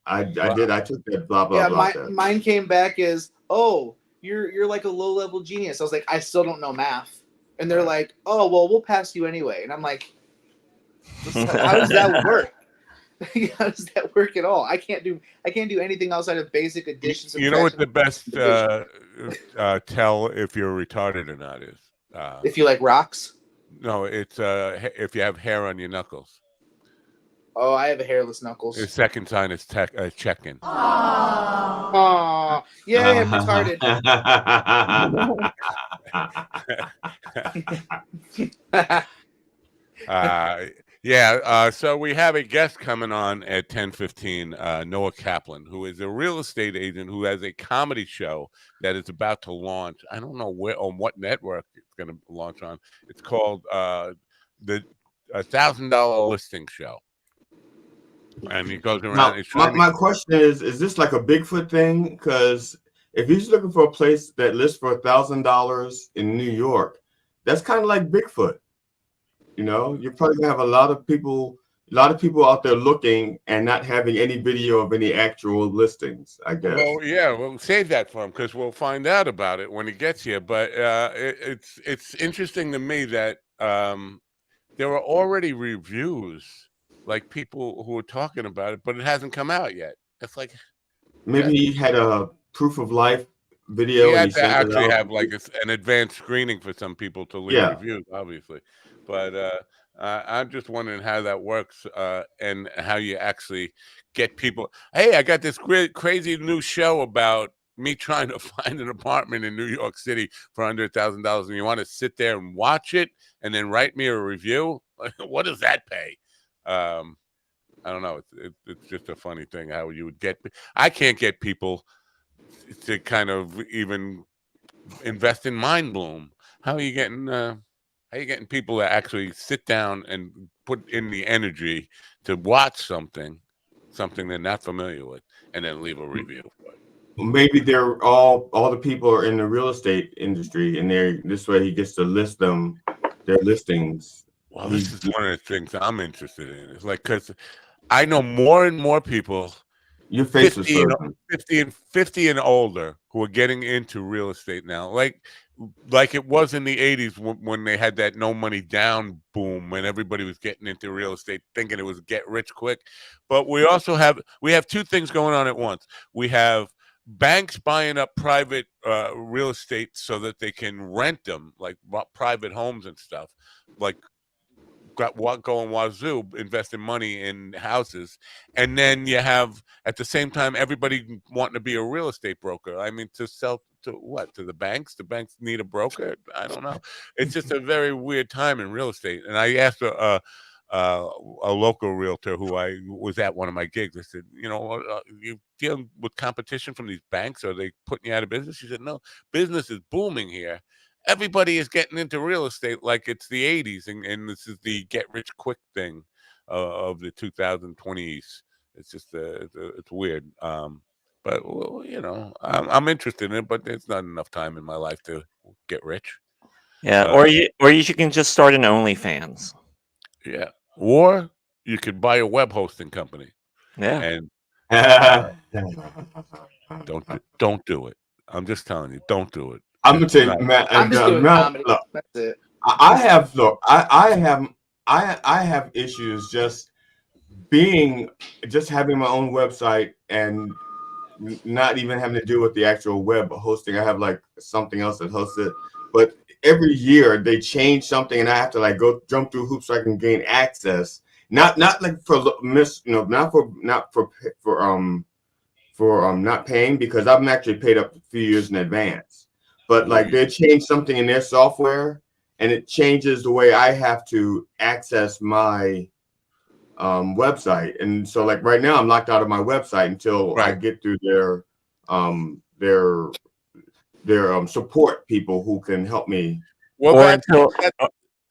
I did. I took that blah blah blah test. Mine came back as, oh, you're like a low level genius. I was like, I still don't know math, and they're like, oh well, we'll pass you anyway. And I'm like, how does that work? How does that work at all? I can't do anything outside of basic addition. You know what the best tell if you're retarded or not is? If you like rocks? No, it's if you have hair on your knuckles. Oh, I have a hairless knuckles. The second sign is check-in. Aww. Yeah, I'm retarded. So we have a guest coming on at 10:15, Noah Kaplan, who is a real estate agent who has a comedy show that is about to launch. I don't know on what network it's going to launch on. It's called the $1,000 Listing Show. And he goes around. Now, my question is this like a Bigfoot thing? Because if he's looking for a place that lists for $1,000 in New York, that's kind of like Bigfoot. You know, you're probably gonna have a lot of people out there looking and not having any video of any actual listings, I guess. Well, yeah, we'll save that for him because we'll find out about it when he gets here. But it's interesting to me that there are already reviews, like people who are talking about it, but it hasn't come out yet. It's like maybe he had a proof of life video. He had to actually have like an advanced screening for some people to leave reviews, obviously. But I'm just wondering how that works and how you actually get people. Hey, I got this crazy new show about me trying to find an apartment in New York City for under $1,000, and you want to sit there and watch it and then write me a review? What does that pay? I don't know. It's just a funny thing how you would get. I can't get people to kind of even invest in Mind Bloom. How are you getting? How are you getting people to actually sit down and put in the energy to watch something they're not familiar with, and then leave a review? Maybe they're all the people are in the real estate industry, and this way he gets to list their listings. Well, this is one of the things I'm interested in. It's like, because I know more and more people, your face 50 and older, who are getting into real estate now. Like like it was in the 80s when they had that no money down boom, when everybody was getting into real estate thinking it was get rich quick. But we also have two things going on at once. We have banks buying up private real estate so that they can rent them, like private homes and stuff, like going wazoo, investing money in houses. And then you have, at the same time, everybody wanting to be a real estate broker. I mean, to sell to what? To the banks? The banks need a broker? I don't know. It's just a very weird time in real estate. And I asked a local realtor who I was at one of my gigs. I said, you dealing with competition from these banks? Are they putting you out of business? She said, no, business is booming here. Everybody is getting into real estate like it's the 80s, and this is the get rich quick thing of the 2020s. It's just it's weird. But I'm interested in it, but there's not enough time in my life to get rich. Yeah, or you can just start an OnlyFans. Yeah, or you could buy a web hosting company. Yeah, and don't do it. I'm just telling you, don't do it. I'm gonna tell you, Matt. I'm just doing comedy. Look, That's it. I have issues just having my own website and not even having to deal with the actual web hosting. I have like something else that hosts it, but every year they change something, and I have to like go jump through hoops so I can gain access. Not like for not paying, because I'm actually paid up a few years in advance. But like they change something in their software, and it changes the way I have to access my website. And so like right now I'm locked out of my website until I get through their support people who can help me.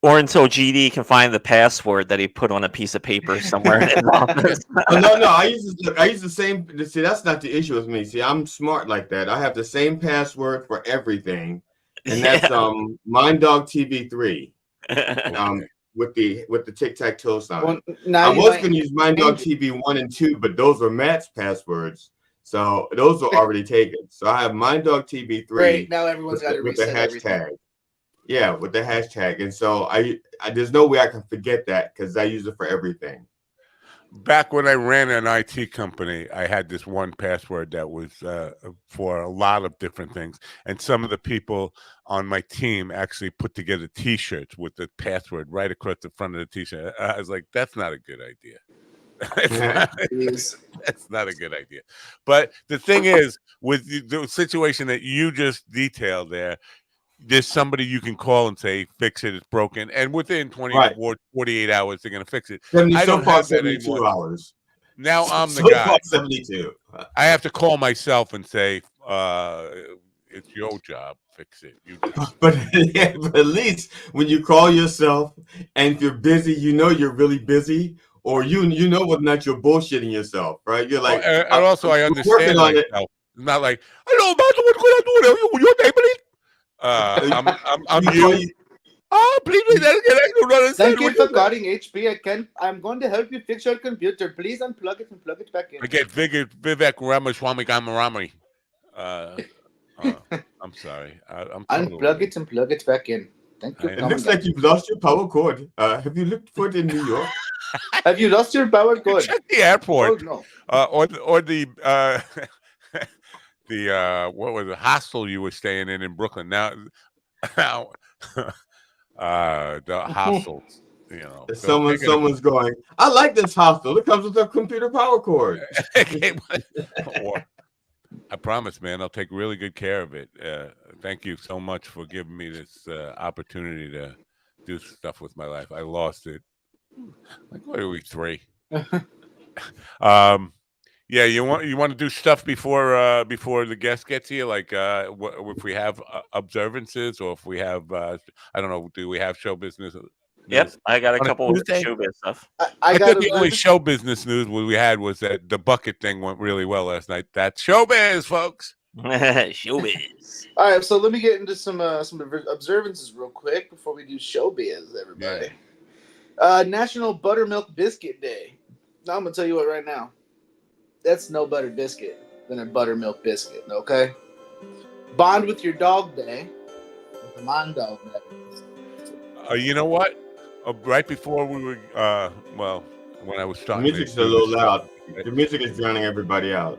Or until GD can find the password that he put on a piece of paper somewhere in his office. No, I use the same. See, that's not the issue with me. See, I'm smart like that. I have the same password for everything, and that's MindDogTV3. With the tic-tac-toe sign. Well, I was going to use MindDogTV 1 and 2, but those were Matt's passwords, so those were already taken. So I have MindDogTV3. Great. Now everyone's got to reset with the hashtag. Everything. Yeah, with the hashtag, and so I there's no way I can forget that because I use it for everything. Back when I ran an IT company, I had this one password that was for a lot of different things. And some of the people on my team actually put together T-shirts with the password right across the front of the T-shirt. I was like, that's not a good idea. That's not a good idea. But the thing is, with the situation that you just detailed there's somebody you can call and say, fix it, it's broken. And within 48 hours, they're going to fix it. I don't have that anymore. Hours. Now I'm the guy. 72. I have to call myself and say, it's your job, fix it. But at least when you call yourself and if you're busy, you're really busy, or you know whether or not you're bullshitting yourself, right? You're like, and also I understand myself. It's not like, I know about what's going on with your neighbor. I'm you. Please. Thank you for calling HP. I'm going to help you fix your computer. Please unplug it and plug it back in. I get Vivek Ramaswamy Gamarami. I'm sorry. Unplug it and plug it back in. Thank you. It looks like you've lost your power cord. Have you looked for it in New York? Have you lost your power cord? Check the airport. Oh, no. Or the what was the hostel you were staying in Brooklyn? Now the hostels, someone's going, I like this hostel. It comes with a computer power cord. I promise, man, I'll take really good care of it. Thank you so much for giving me this opportunity to do stuff with my life. I lost it. Like, what are we, 3? Yeah, you want to do stuff before the guest gets here, like if we have observances, or if we have I don't know, do we have show business? Yep, I got a couple of showbiz stuff. I think the only show business news we had was that the bucket thing went really well last night. That's showbiz, folks. Showbiz. All right, so let me get into some observances real quick before we do showbiz, everybody. Yeah. National Buttermilk Biscuit Day. Now I'm gonna tell you what right now. That's no better biscuit than a buttermilk biscuit, okay? Bond with Your Dog Day. the Mondo. You know what? Right before we were, when I was The starting, music's a little loud. The music is drowning everybody out.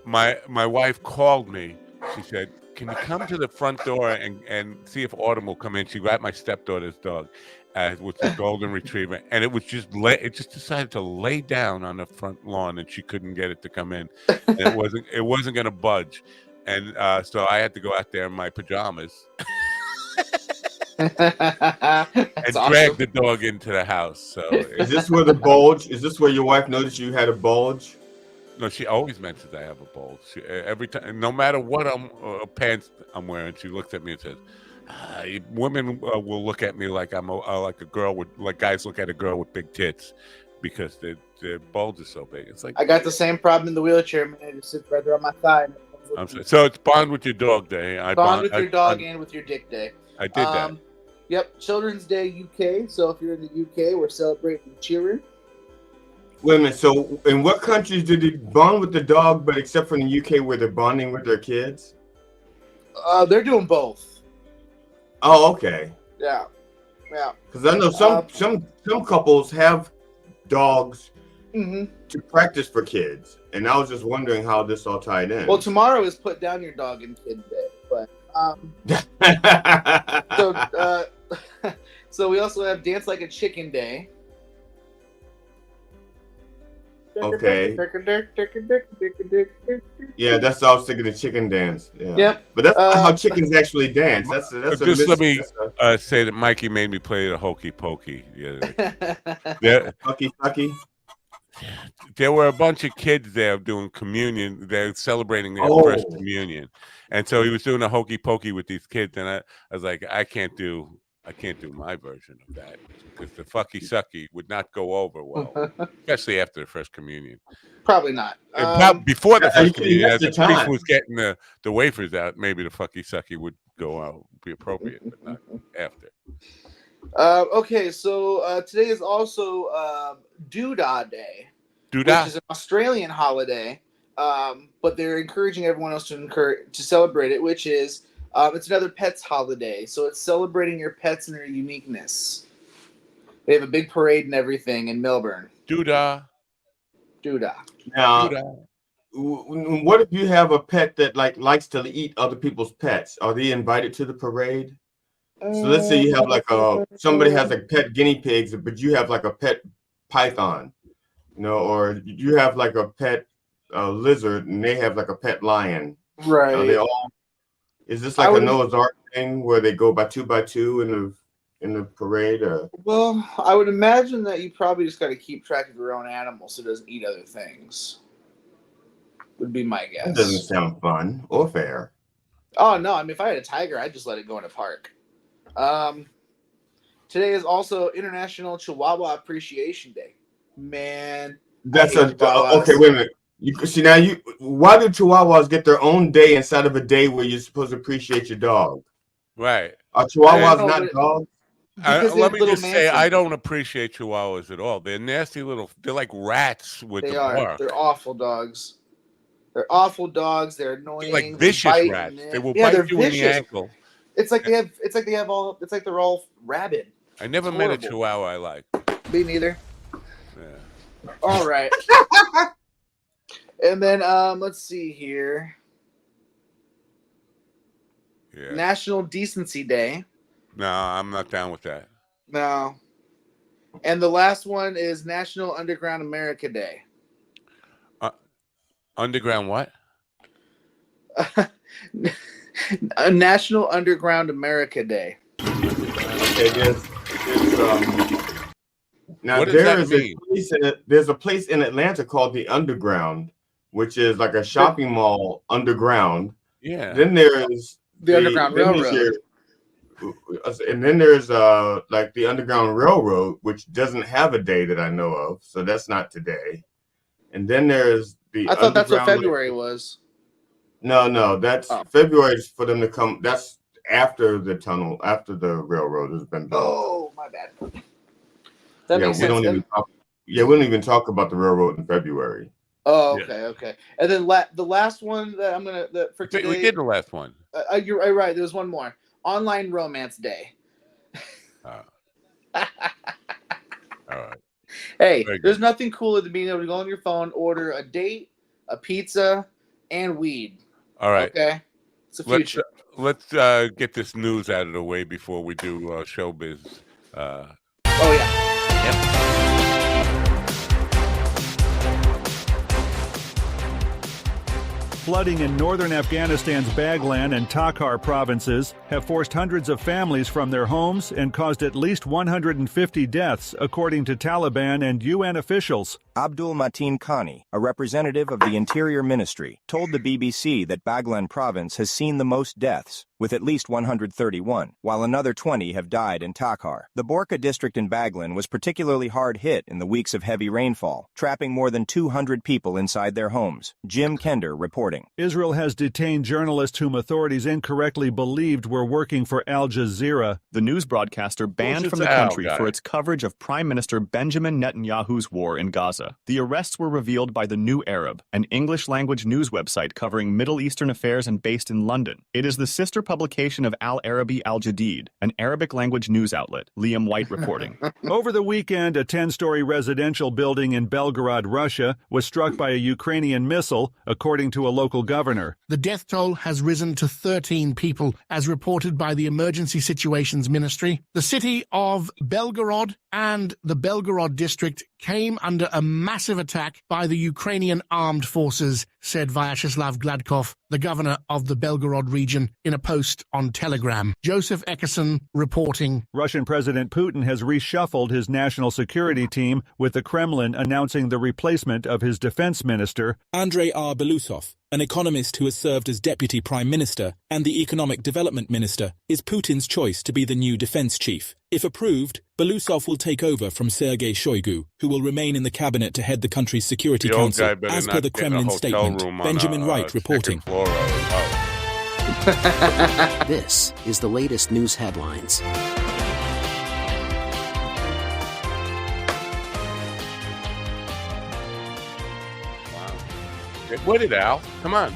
My wife called me. She said, "Can you come to the front door and see if Autumn will come in?" She got my stepdaughter's dog, with the golden retriever, and it just decided to lay down on the front lawn, and she couldn't get it to come in. And it wasn't going to budge, and so I had to go out there in my pajamas and drag the dog into the house. So is this where the bulge? Is this where your wife noticed you had a bulge? No, she always mentions I have a bulge. Every time, no matter what pants I'm wearing, she looks at me and says, "Women will look at me like I'm like a girl like guys look at a girl with big tits because their bulge is so big." It's like I got the same problem in the wheelchair, man. It just sits right there on my thigh. I'm sorry. So it's bond with your dog day. Bond with your dog and with your dick day. I did that. Yep, Children's Day UK. So if you're in the UK, we're celebrating children. Wait a minute. So, in what countries did they bond with the dog, but except for in the UK, where they're bonding with their kids? They're doing both. Oh, okay. Yeah. Because I know some couples have dogs to practice for kids, and I was just wondering how this all tied in. Well, tomorrow is Put Down Your Dog and Kid Day, but so we also have Dance Like a Chicken Day. Okay. Yeah, that's what I was thinking, the chicken dance. Yeah. Yep. But that's not how chickens actually dance. That's just let me say that Mikey made me play the hokey pokey. Hokey. There were a bunch of kids there doing communion. They're celebrating their first communion, and so he was doing a hokey pokey with these kids. And I was like, I can't do my version of that because the fucky sucky would not go over well, especially after the first communion. Probably not. Before the first communion, as the priest was getting the wafers out, maybe the fucky sucky would go out, be appropriate, but not after. Okay, so today is also Doodah Day, which Doodah is an Australian holiday, but they're encouraging everyone else to celebrate it, which is it's another pets holiday. So it's celebrating your pets and their uniqueness. They have a big parade and everything in Melbourne. Doodah. Now, what if you have a pet that likes to eat other people's pets? Are they invited to the parade? So let's say you have somebody has pet guinea pigs, but you have a pet python, or you have a pet lizard and they have a pet lion. Right. Are they all? Is this a Noah's Ark thing where they go by two in the parade? Or? Well, I would imagine that you probably just got to keep track of your own animal so it doesn't eat other things. Would be my guess. That doesn't sound fun or fair. Oh no! I mean, if I had a tiger, I'd just let it go in a park. Today is also International Chihuahua Appreciation Day. Man, that's okay. Wait a minute. You see now. Why do Chihuahuas get their own day inside of a day where you're supposed to appreciate your dog? Right. Are Chihuahuas not dogs? Let me just say, I don't appreciate Chihuahuas at all. They're nasty they're like rats with the bark. They're awful dogs. They're awful dogs. They're annoying. They're like vicious rats. They will bite you in the ankle. It's like they're all rabid. I never met a Chihuahua I like. Me neither. Yeah. All right. And then let's see here. Yeah. National Decency Day. No, I'm not down with that. No. And the last one is National Underground America Day. Underground what? National Underground America Day. Okay, now what does that mean? There's a place in Atlanta called the Underground, which is like a shopping mall underground. Yeah. Then there's the Underground Railroad. And then there's the Underground Railroad, which doesn't have a day that I know of, so that's not today. And then there's the I thought that's what February was. No, that's February is for them to come. That's after the tunnel, after the railroad has been built. Oh, my bad. That makes sense. We don't even talk about the railroad in February. Oh, okay. And then the last one that I'm gonna for today. We did the last one. You're right. There was one more. Online Romance Day. All right. Hey, there's nothing cooler than being able to go on your phone, order a date, a pizza, and weed. All right. Okay. It's the future. Let's get this news out of the way before we do showbiz. Oh, yeah. Yep. Flooding in northern Afghanistan's Baghlan and Takhar provinces have forced hundreds of families from their homes and caused at least 150 deaths, according to Taliban and UN officials. Abdul Mateen Khani, a representative of the Interior Ministry, told the BBC that Baghlan province has seen the most deaths, with at least 131, while another 20 have died in Takhar. The Borka district in Baghlan was particularly hard hit in the weeks of heavy rainfall, trapping more than 200 people inside their homes. Jim Kender reporting. Israel has detained journalists whom authorities incorrectly believed were working for Al Jazeera. The news broadcaster banned from the country for its coverage of Prime Minister Benjamin Netanyahu's war in Gaza. The arrests were revealed by The New Arab, an English-language news website covering Middle Eastern affairs and based in London. It is the sister publication of Al Arabi Al Jadid, an Arabic-language news outlet. Liam White reporting. Over the weekend, a 10-story residential building in Belgorod, Russia, was struck by a Ukrainian missile, according to a local governor. The death toll has risen to 13 people, as reported by the Emergency Situations Ministry. The city of Belgorod and the Belgorod district came under a massive attack by the Ukrainian armed forces, said Vyacheslav Gladkov, the governor of the Belgorod region, in a post on Telegram. Joseph Eckerson reporting. Russian President Putin has reshuffled his national security team, with the Kremlin announcing the replacement of his defense minister, Andrei R. Belousov, an economist who has served as deputy prime minister and the economic development minister, is Putin's choice to be the new defense chief. If approved, Belousov will take over from Sergei Shoigu, who will remain in the cabinet to head the country's Security Council, as per the Kremlin statement. Benjamin Wright reporting. This is the latest news headlines. What did Al? Come on.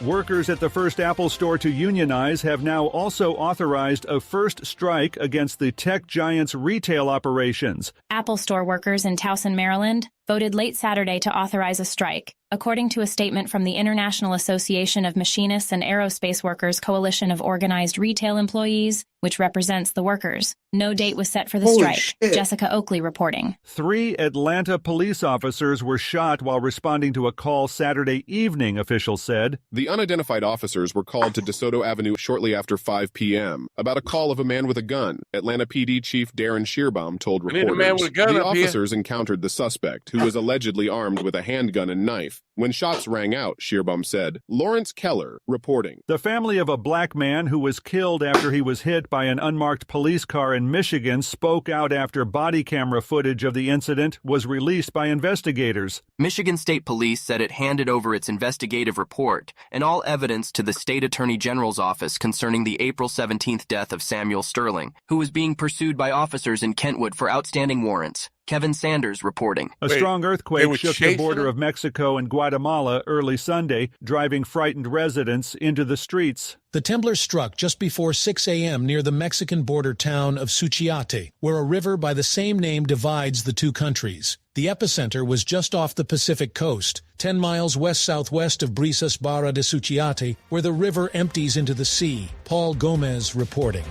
Workers at the first Apple store to unionize have now also authorized a first strike against the tech giant's retail operations. Apple store workers in Towson, Maryland, voted late Saturday to authorize a strike, according to a statement from the International Association of Machinists and Aerospace Workers Coalition of Organized Retail Employees, which represents the workers. No date was set for the strike. Shit. Jessica Oakley reporting. 3 Atlanta police officers were shot while responding to a call Saturday evening, officials said. The unidentified officers were called to DeSoto Avenue shortly after 5 p.m. about a call of a man with a gun. Atlanta PD Chief Darren Shearbaum told reporters the officers encountered the suspect, who was allegedly armed with a handgun and knife. When shots rang out, Shearbaum said. Lawrence Keller reporting. The family of a black man who was killed after he was hit by an unmarked police car in Michigan spoke out after body camera footage of the incident was released by investigators. Michigan State Police said it handed over its investigative report and all evidence to the State Attorney General's office concerning the April 17th death of Samuel Sterling, who was being pursued by officers in Kentwood for outstanding warrants. Kevin Sanders reporting. A strong earthquake shook the border of Mexico and Guatemala early Sunday, driving frightened residents into the streets. The temblor struck just before 6 a.m. near the Mexican border town of Suchiate, where a river by the same name divides the two countries. The epicenter was just off the Pacific coast, 10 miles west-southwest of Brisas Barra de Suchiate, where the river empties into the sea. Paul Gomez reporting.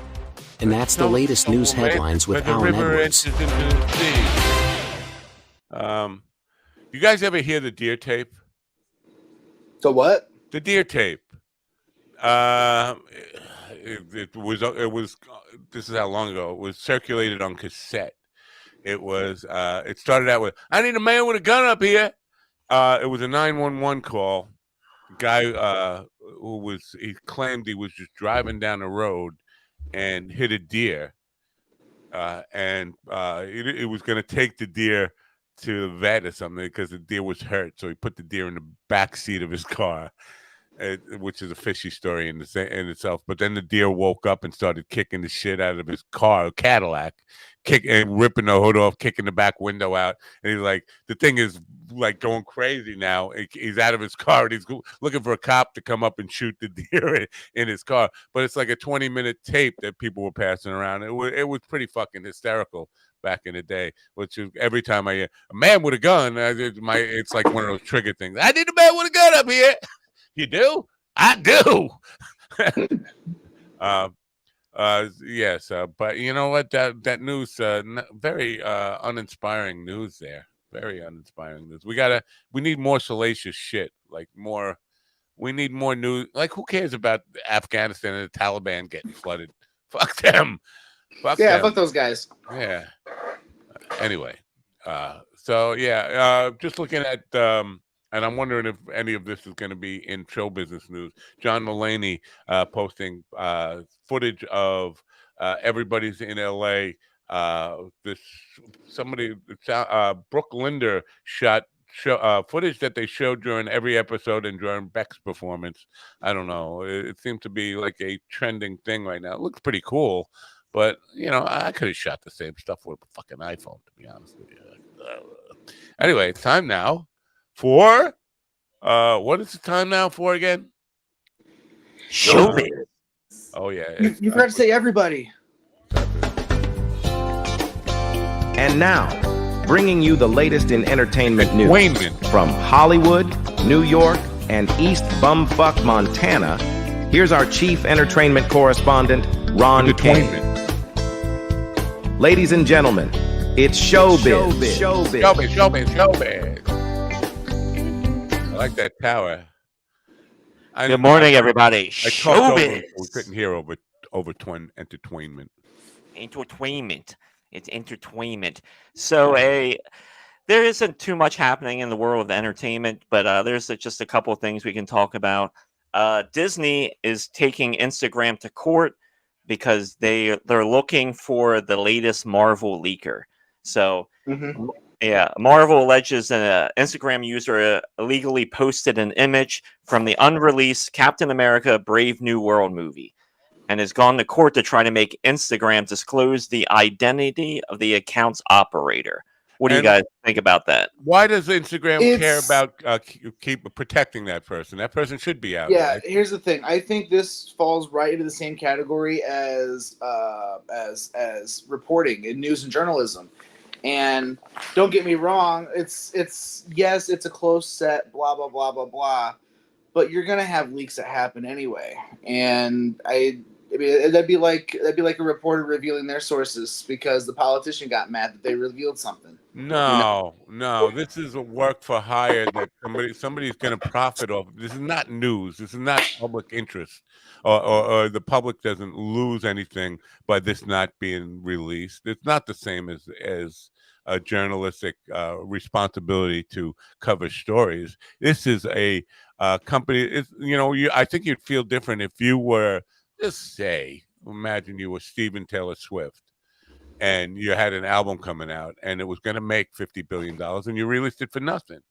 And that's the latest news headlines with Alan Edwards. You guys ever hear the deer tape? The what? The deer tape. It was. This is how long ago it was circulated on cassette. It was. It started out with, "I need a man with a gun up here." It was a 911 call. The guy he claimed he was just driving down the road and hit a deer, and it was going to take the deer to the vet or something because the deer was hurt. So he put the deer in the back seat of his car, which is a fishy story in itself. But then the deer woke up and started kicking the shit out of his car, Cadillac, ripping the hood off, kicking the back window out, and he's like, the thing is like going crazy now. He's out of his car and he's looking for a cop to come up and shoot the deer in his car. But it's like a 20-minute tape that people were passing around. It was pretty fucking hysterical back in the day. Which is every time I hear a man with a gun, it's like one of those trigger things. I need a man with a gun up here. You do? I do. Yes, but you know what? That news, very uninspiring news there. Very uninspiring news. We need more salacious shit. We need more news. Like, who cares about Afghanistan and the Taliban getting flooded? Fuck them. Fuck fuck those guys. Yeah. Anyway, just looking at and I'm wondering if any of this is going to be in show business news. John Mulaney posting footage of everybody's in LA. Brooke Linder shot footage that they showed during every episode and during Beck's performance. I don't know. It seems to be like a trending thing right now. It looks pretty cool, but I could have shot the same stuff with a fucking iPhone, to be honest with you. Anyway, it's time now for what is the time now for again? Showbiz. Oh yeah, you forgot to say everybody. And now, bringing you the latest in entertainment news from Hollywood, New York, and East Bumfuck, Montana. Here's our chief entertainment correspondent, Ron King. Ladies and gentlemen, it's Showbiz. Showbiz. I like that tower. Good morning, everybody. Showbiz. We couldn't hear over entertainment. Entertainment. It's entertainment. So there isn't too much happening in the world of entertainment, but there's just a couple of things we can talk about. Disney is taking Instagram to court because they're looking for the latest Marvel leaker. So, Marvel alleges an Instagram user illegally posted an image from the unreleased Captain America Brave New World movie and has gone to court to try to make Instagram disclose the identity of the account's operator. What do you guys think about that? Why does Instagram care about keep protecting that person? That person should be out. Yeah, right? Here's the thing. I think this falls right into the same category as reporting in news and journalism. And don't get me wrong, it's a close set, blah blah blah blah blah, but you're gonna have leaks that happen anyway. And I mean, that'd be like a reporter revealing their sources because the politician got mad that they revealed something. No, this is a work for hire that somebody's going to profit off. This is not news. This is not public interest, or the public doesn't lose anything by this not being released. It's not the same as a journalistic responsibility to cover stories. This is a company. I think you'd feel different if you were. Just say, imagine you were Steven Taylor Swift and you had an album coming out and it was going to make $50 billion and you released it for nothing.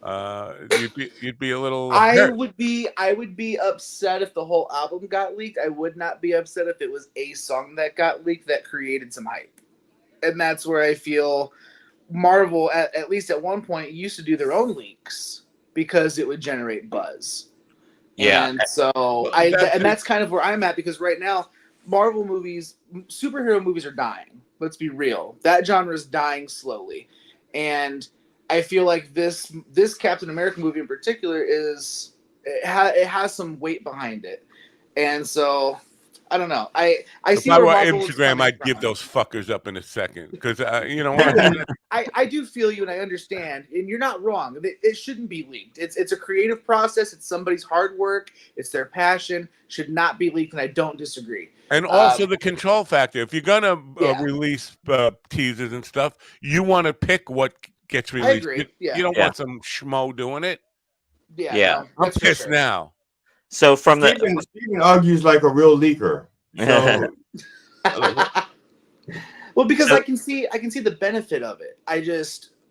You'd be a little hurt. I would be upset if the whole album got leaked. I would not be upset if it was a song that got leaked that created some hype. And that's where I feel Marvel, at least at one point, used to do their own leaks because it would generate buzz. Yeah, and so that's kind of where I'm at because right now, Marvel movies, superhero movies are dying. Let's be real. That genre is dying slowly, and I feel like this Captain America movie in particular it has some weight behind it, and so I don't know. I see. If I were Instagram, I'd give those fuckers up in a second because I do feel you and I understand, and you're not wrong. It shouldn't be leaked. It's a creative process. It's somebody's hard work. It's their passion. Should not be leaked, and I don't disagree. And also the control factor. If you're gonna release teasers and stuff, you want to pick what gets released. I agree. You don't want some schmo doing it. Yeah. I'm pissed now. So from Steven argues like a real leaker. So, well, because I can see the benefit of it.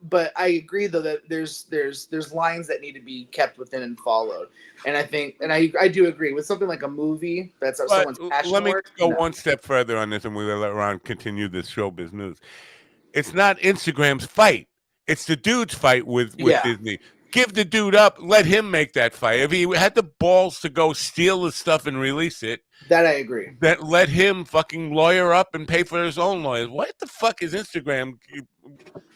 but I agree though that there's lines that need to be kept within and followed, and I think, and I do agree with something like a movie that's someone's passion. Let me go one step further on this, and we'll let Ron continue this showbiz news. It's not Instagram's fight; it's the dude's fight with Disney. Give the dude up. Let him make that fight. If he had the balls to go steal the stuff and release it, that I agree. That let him fucking lawyer up and pay for his own lawyers. What the fuck is Instagram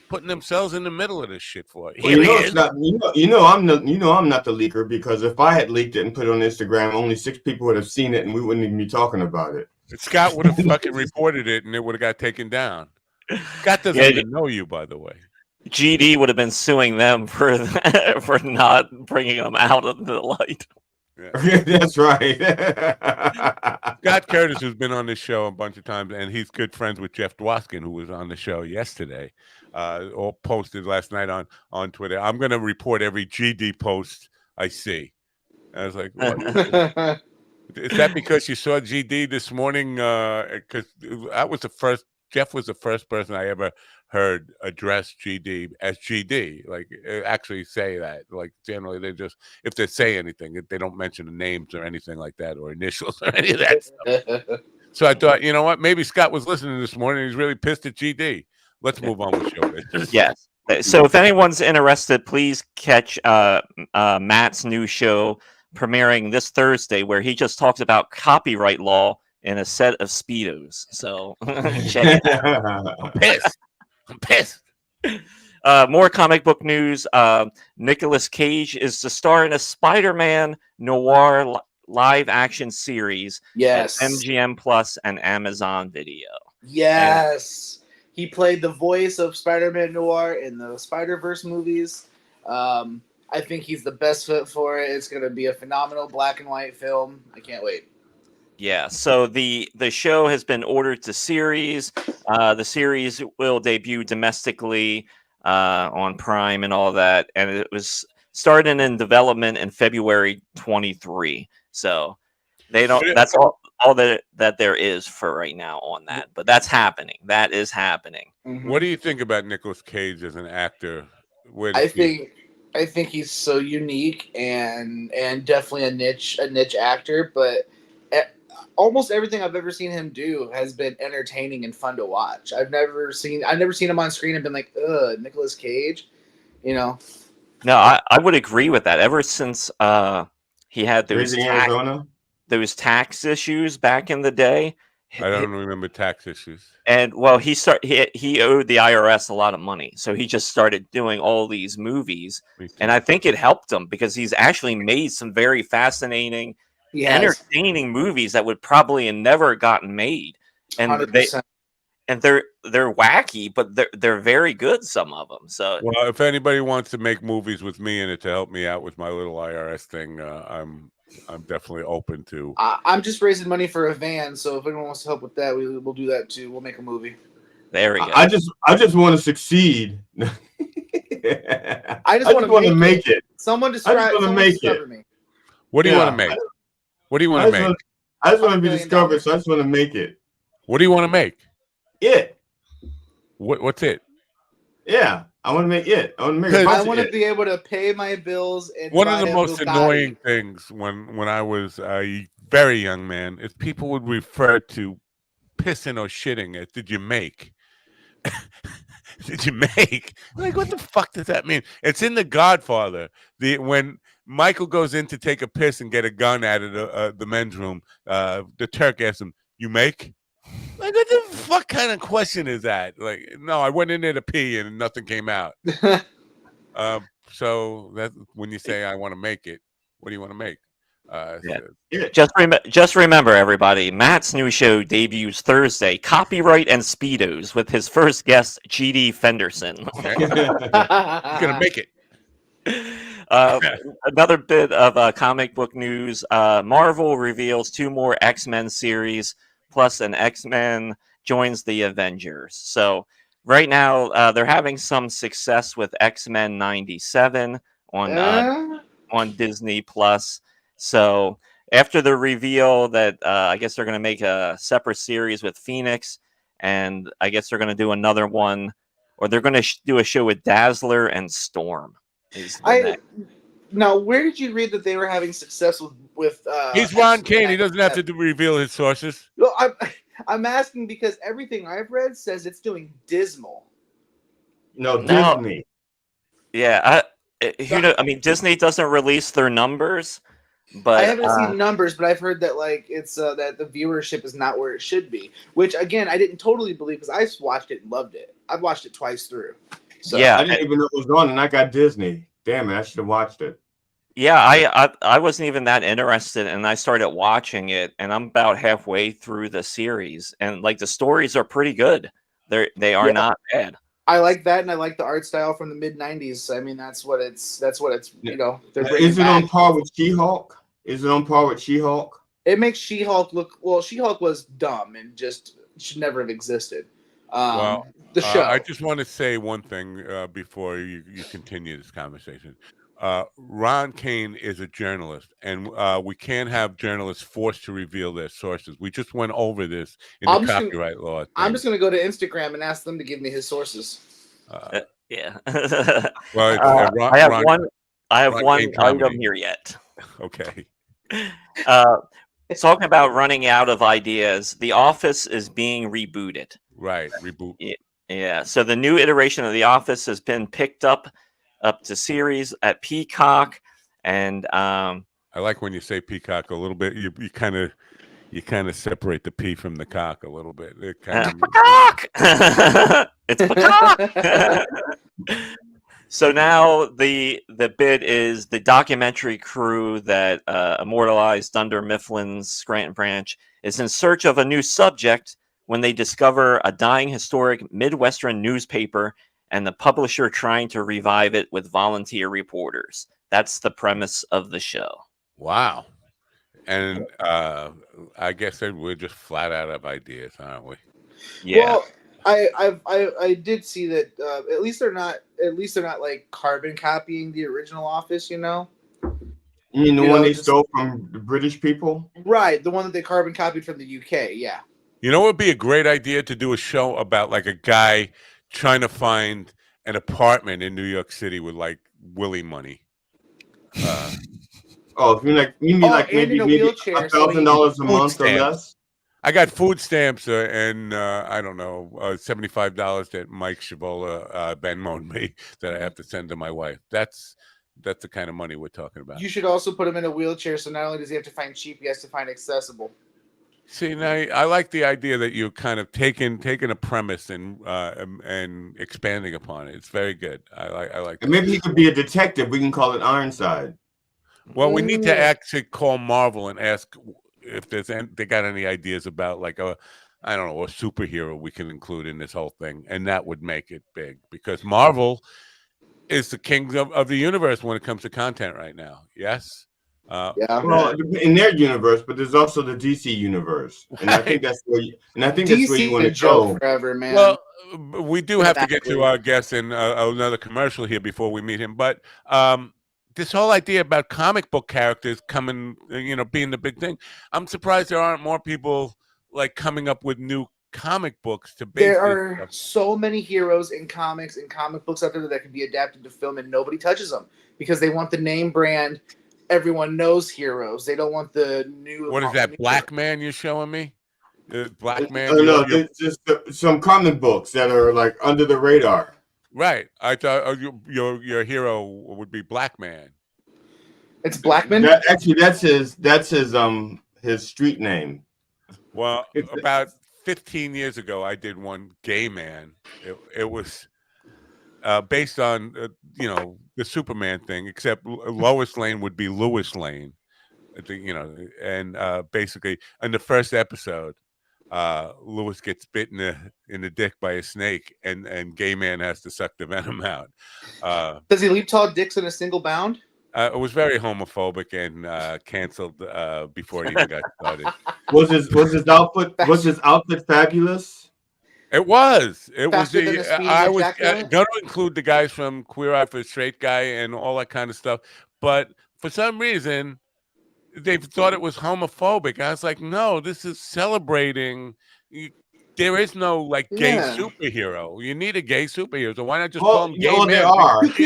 putting themselves in the middle of this shit for? Well, it's not. I'm not the leaker, because if I had leaked it and put it on Instagram, only 6 people would have seen it, and we wouldn't even be talking about it. Scott would have fucking reported it, and it would have got taken down. Scott doesn't even know you, by the way. GD would have been suing them for not bringing them out of the light. Yeah. That's right. Scott Curtis, who's been on this show a bunch of times, and he's good friends with Jeff Dwoskin, who was on the show yesterday, all posted last night on Twitter. I'm going to report every GD post I see. I was like, what? Is that because you saw GD this morning? Because that was the first. Jeff was the first person I ever heard address GD as GD, like actually say that. Like generally, they just, if they say anything, they don't mention the names or anything like that, or initials or any of that stuff. So I thought, you know what? Maybe Scott was listening this morning. He's really pissed at GD. Let's move on with showbiz. Yes. So if anyone's interested, please catch Matt's new show premiering this Thursday, where he just talks about copyright law in a set of Speedos. So check it out. I'm pissed. More comic book news. Nicolas Cage is to star in a Spider-Man noir live action series. Yes. At MGM Plus and Amazon Video. Yes. He played the voice of Spider-Man Noir in the Spider-Verse movies. I think he's the best fit for it. It's going to be a phenomenal black and white film. I can't wait. Yeah, so the show has been ordered to series. The series will debut domestically on Prime and all that, and it was started in development in February 23. So they don't. That's all that there is for right now on that. But that's happening. That is happening. Mm-hmm. What do you think about Nicolas Cage as an actor? I think he's so unique and definitely a niche actor, but almost everything I've ever seen him do has been entertaining and fun to watch. I've never seen him on screen and been like, ugh, Nicolas Cage, you know. No, I would agree with that. Ever since he had those tax issues back in the day. I don't remember tax issues. And well, he owed the IRS a lot of money, so he just started doing all these movies, and I think it helped him because he's actually made some very fascinating, entertaining movies that would probably have never gotten made, and 100%. they're wacky, but they're very good, some of them. So, well, if anybody wants to make movies with me in it to help me out with my little IRS thing, I'm definitely open to. I'm just raising money for a van, so if anyone wants to help with that, we'll do that too. We'll make a movie. There we go. I just want to succeed. I just want to make it. Someone describe me. What do you want to make? What do you want to make? I just want to be discovered, so I just want to make it. What do you want to make? It. What's it? Yeah, I want to make it. I want to be able to pay my bills. And one of the most annoying things when I was a very young man is people would refer to pissing or shitting as "Did you make?" Did you make? Like, what the fuck does that mean? It's in The Godfather. When Michael goes in to take a piss and get a gun out of the men's room, the Turk asks him, "You make?" Like, what the fuck kind of question is that? Like, no, I went in there to pee and nothing came out. So that when you say I want to make it, what do you want to make? Just remember, everybody, Matt's new show debuts Thursday. Copyright and Speedos with his first guest, G.D. Fenderson. He's gonna make it. Another bit of comic book news: Marvel reveals 2 more X-Men series. Plus, an X-Men joins the Avengers. So right now, they're having some success with X-Men 97 on Disney Plus. So after the reveal that I guess they're going to make a separate series with Phoenix, and I guess they're going to do another one or they're going to do a show with Dazzler and Storm. Now, where did you read that they were having success with? He's Ron Kane. He doesn't have to reveal his sources. No, I'm asking because everything I've read says it's doing dismal. No, Disney. Yeah, I mean, Disney doesn't release their numbers, but I haven't seen numbers, but I've heard that it's that the viewership is not where it should be. Which again, I didn't totally believe because I watched it and loved it. I've watched it twice through. So yeah, I didn't even know it was on, and I got Disney. Damn it, I should have watched it. Yeah, I wasn't even that interested, and I started watching it, and I'm about halfway through the series, and like the stories are pretty good. They are not bad. I like that, and I like the art style from the mid '90s. I mean, that's what it's. You know, is it on par with She-Hulk? Is it on par with She-Hulk? It makes She-Hulk look well. She-Hulk was dumb and just should never have existed. The show. I just want to say one thing before you continue this conversation. Ron Kane is a journalist, and we can't have journalists forced to reveal their sources. We just went over this in the copyright law. I'm just going to go to Instagram and ask them to give me his sources. Yeah. Well, I have one item here yet. Okay. Talking about running out of ideas, The Office is being rebooted. Right, reboot. Yeah. So the new iteration of The Office has been picked up to series at Peacock, and I like when you say Peacock a little bit. You kind of separate the P from the cock a little bit. Peacock. It's Peacock. So now the bit is the documentary crew that immortalized Dunder Mifflin's Scranton Branch is in search of a new subject when they discover a dying historic Midwestern newspaper and the publisher trying to revive it with volunteer reporters. That's the premise of the show. Wow. And I guess we're just flat out of ideas, aren't we? Yeah. Well, I did see that at least they're not like carbon copying the original Office, you know. You mean the one they stole from the British people? Right, the one that they carbon copied from the UK, yeah. You know what would be a great idea to do a show about like a guy trying to find an apartment in New York City with like Willie money. If you need maybe $1,000 a month or less. I got food stamps and I don't know, $75 that Mike Shavola Venmo'd me that I have to send to my wife. That's the kind of money we're talking about. You should also put him in a wheelchair, so not only does he have to find cheap, he has to find accessible. See, now I like the idea that you're kind of taking a premise and expanding upon it. It's very good. I like. And maybe he could be a detective. We can call it Ironside. Well, we need to actually call Marvel and ask if they got any ideas about like a superhero we can include in this whole thing, and that would make it big because Marvel is the king of the universe when it comes to content right now. Yes. Yeah. Well, in their universe, but there's also the DC universe, and I think that's where you want to go. Forever, man. Well, we do have to get to our guest in another commercial here before we meet him, but this whole idea about comic book characters coming, being the big thing. I'm surprised there aren't more people like coming up with new comic books to base. There are so many heroes in comics and comic books out there that can be adapted to film, and nobody touches them because they want the name brand. Everyone knows heroes. They don't want the new. What is that, Black Man you're showing me? Black Man? No, it's just some comic books that are like under the radar. Right. I thought your hero would be Black Man. It's Blackman? That's his street name. Well, about 15 years ago, I did one, Gay Man. It was based on the Superman thing, except Lois Lane would be Lois Lane, and basically in the first episode, Lois gets bitten in the dick by a snake, and Gay Man has to suck the venom out. Does he leap tall dicks in a single bound? It was very homophobic and canceled before it even got started. Was his outfit fabulous? It was. I was going to include the guys from Queer Eye for a Straight Guy and all that kind of stuff, but for some reason they thought it was homophobic. I was like, no, this is celebrating there is no like gay superhero. You need a gay superhero, so why not just call him gay man? There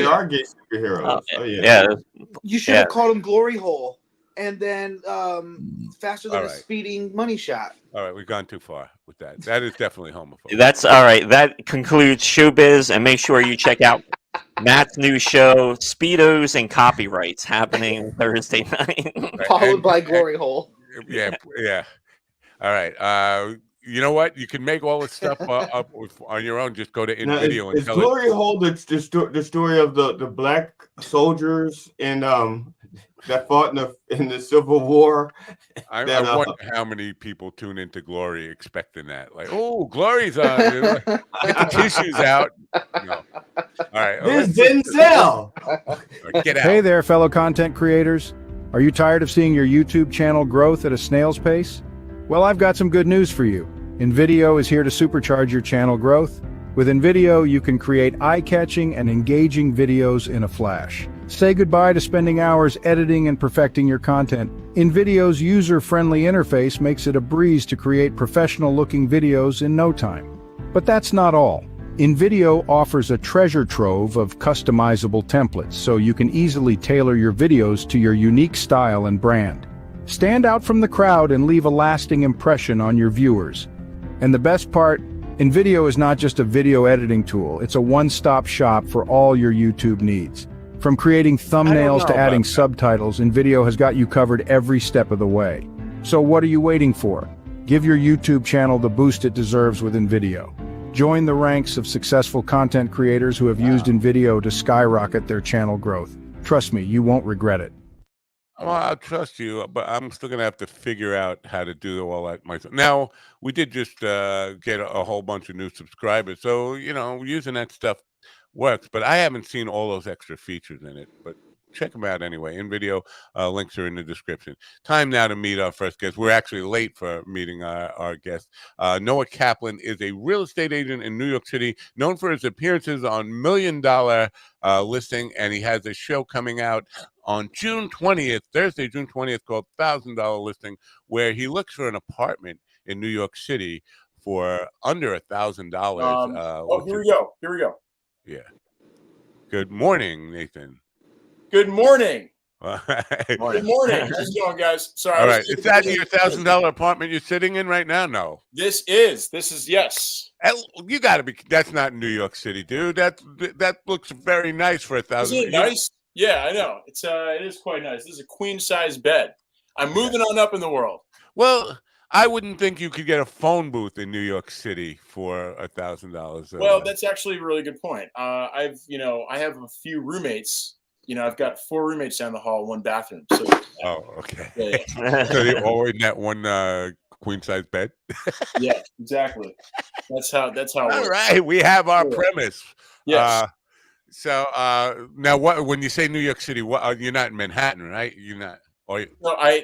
are gay superheroes. You should have called him Glory Hole, and then faster than a speeding money shot. All right, we've gone too far with that. That is definitely homophobic. That's all right. That concludes Showbiz, and make sure you check out Matt's new show, Speedos and Copyrights, happening Thursday night. Followed by Glory Hole. Yeah. All right. You know what? You can make all this stuff up on your own. Just go to InVideo and tell Glory Hole the story of the black soldiers in that fought in the Civil War. I wonder how many people tune into Glory expecting that. Like, oh, Glory's on. Get the tissues out. No. All right. This didn't sell. Get out. Hey there, fellow content creators. Are you tired of seeing your YouTube channel growth at a snail's pace? Well, I've got some good news for you. InVideo is here to supercharge your channel growth. With InVideo, you can create eye-catching and engaging videos in a flash. Say goodbye to spending hours editing and perfecting your content. InVideo's user-friendly interface makes it a breeze to create professional-looking videos in no time. But that's not all. InVideo offers a treasure trove of customizable templates, so you can easily tailor your videos to your unique style and brand. Stand out from the crowd and leave a lasting impression on your viewers. And the best part, InVideo is not just a video editing tool, it's a one-stop shop for all your YouTube needs. From creating thumbnails to adding subtitles, InVideo has got you covered every step of the way. So what are you waiting for? Give your YouTube channel the boost it deserves with InVideo. Join the ranks of successful content creators who have used InVideo to skyrocket their channel growth. Trust me, you won't regret it. Well, I'll trust you, but I'm still going to have to figure out how to do all that myself. Now, we did just get a whole bunch of new subscribers, so, using that stuff works, but I haven't seen all those extra features in it, but check them out anyway. InVideo, links are in the description. Time now to meet our first guest. We're actually late for meeting our guest. Noah Kaplan is a real estate agent in New York City, known for his appearances on $1 Million Listing, and he has a show coming out on June 20th, Thursday, June 20th, called $1,000 Listing, where he looks for an apartment in New York City for under $1,000. Here we go. Yeah. Good morning, Nathan. Good morning. Good morning. How's it going, guys? Sorry. All right. Is that your $1,000 apartment you're sitting in right now? No. This is yes. You got to be. That's not New York City, dude. That looks very nice for $1,000. Is it nice? Yeah, I know. It is quite nice. This is a queen size bed. I'm moving on up in the world. Well, I wouldn't think you could get a phone booth in New York City for $1,000. Well, that's actually a really good point. I have a few roommates. I've got 4 roommates down the hall, 1 bathroom. So, okay. Yeah. So they all in that one queen size bed. Yeah, exactly. That's how. All works. Right, we have our premise. Yes. So now, when you say New York City, you're not in Manhattan, right? You're not.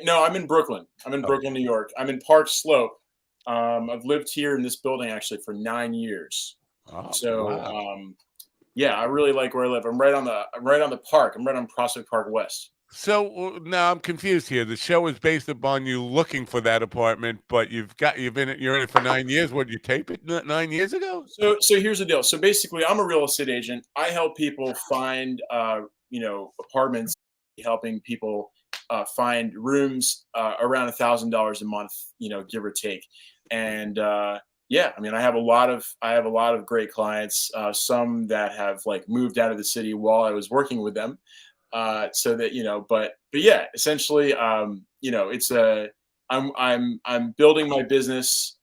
No, I'm in Brooklyn. I'm in Brooklyn, New York. I'm in Park Slope. I've lived here in this building actually for 9 years. Oh, so, wow. Yeah, I really like where I live. I'm right on the park. I'm right on Prospect Park West. So now I'm confused here. The show is based upon you looking for that apartment, but you're in it for 9 years. What, you tape it 9 years ago? So here's the deal. So basically, I'm a real estate agent. I help people find apartments, helping people find rooms around $1,000 a month, give or take. And yeah, I mean, I have a lot of great clients. Some that have moved out of the city while I was working with them. So that, but yeah, essentially, it's I'm building my business,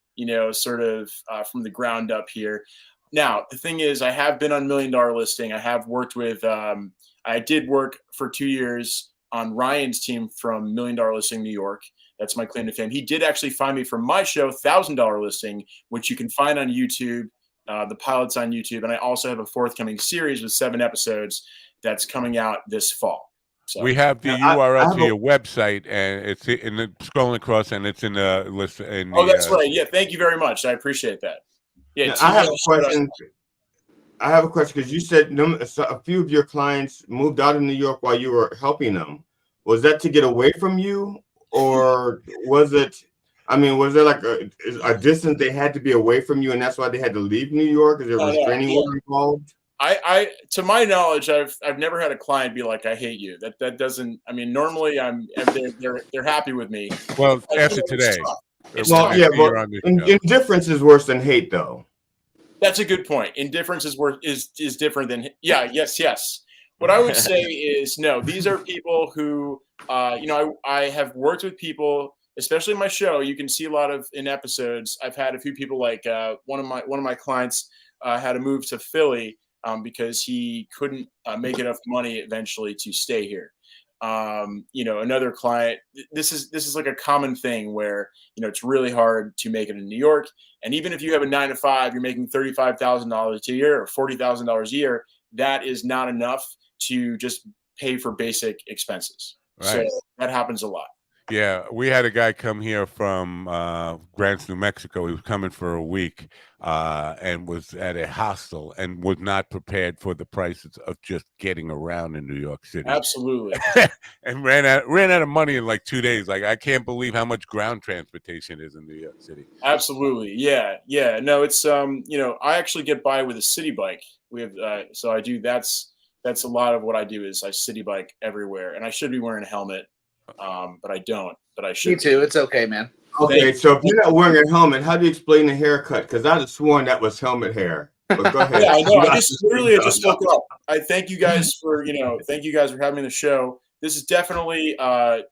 sort of from the ground up here. Now, the thing is, I have been on $1 Million Listing. I have worked with, I did work for 2 years on Ryan's team from $1 Million Listing New York. That's my claim to fame. He did actually find me from my show, $1,000 Listing, which you can find on YouTube. The pilot's on YouTube. And I also have a forthcoming series with 7 episodes that's coming out this fall. So we have the URL to your website, and it's in the scrolling across, and it's in the list. That's right. Yeah, thank you very much. I appreciate that. Yeah, I have a question. Because you said a few of your clients moved out of New York while you were helping them. Was that to get away from you, or was it? I mean, was there like a distance they had to be away from you, and that's why they had to leave New York? Is there a restraining order involved? I, to my knowledge, I've never had a client be like, "I hate you." That doesn't. I mean, normally they're happy with me. Well, after today. Well, yeah, but indifference is worse than hate, though. That's a good point. Indifference is different than yes. What I would say is no. These are people who I have worked with people, especially in my show. You can see a lot of in episodes. I've had a few people like one of my clients had to move to Philly because he couldn't make enough money eventually to stay here. Another client, this is like a common thing where, it's really hard to make it in New York. And even if you have a 9-to-5, you're making $35,000 a year or $40,000 a year. That is not enough to just pay for basic expenses. Right. So that happens a lot. Yeah, we had a guy come here from Grants, New Mexico. He was coming for a week and was at a hostel and was not prepared for the prices of just getting around in New York City. Absolutely. And ran out of money in like 2 days. Like, I can't believe how much ground transportation is in New York City. Absolutely. Yeah. No, it's I actually get by with a city bike. We have so I do that's a lot of what I do is I city bike everywhere, and I should be wearing a helmet. But I don't. But I should. Me too. It's okay, man. Okay, so if you're not wearing a helmet, how do you explain the haircut? Because I'd have sworn that was helmet hair. But go ahead. Yeah, I know. I just woke up. I thank you guys for having me on the show. This is definitely I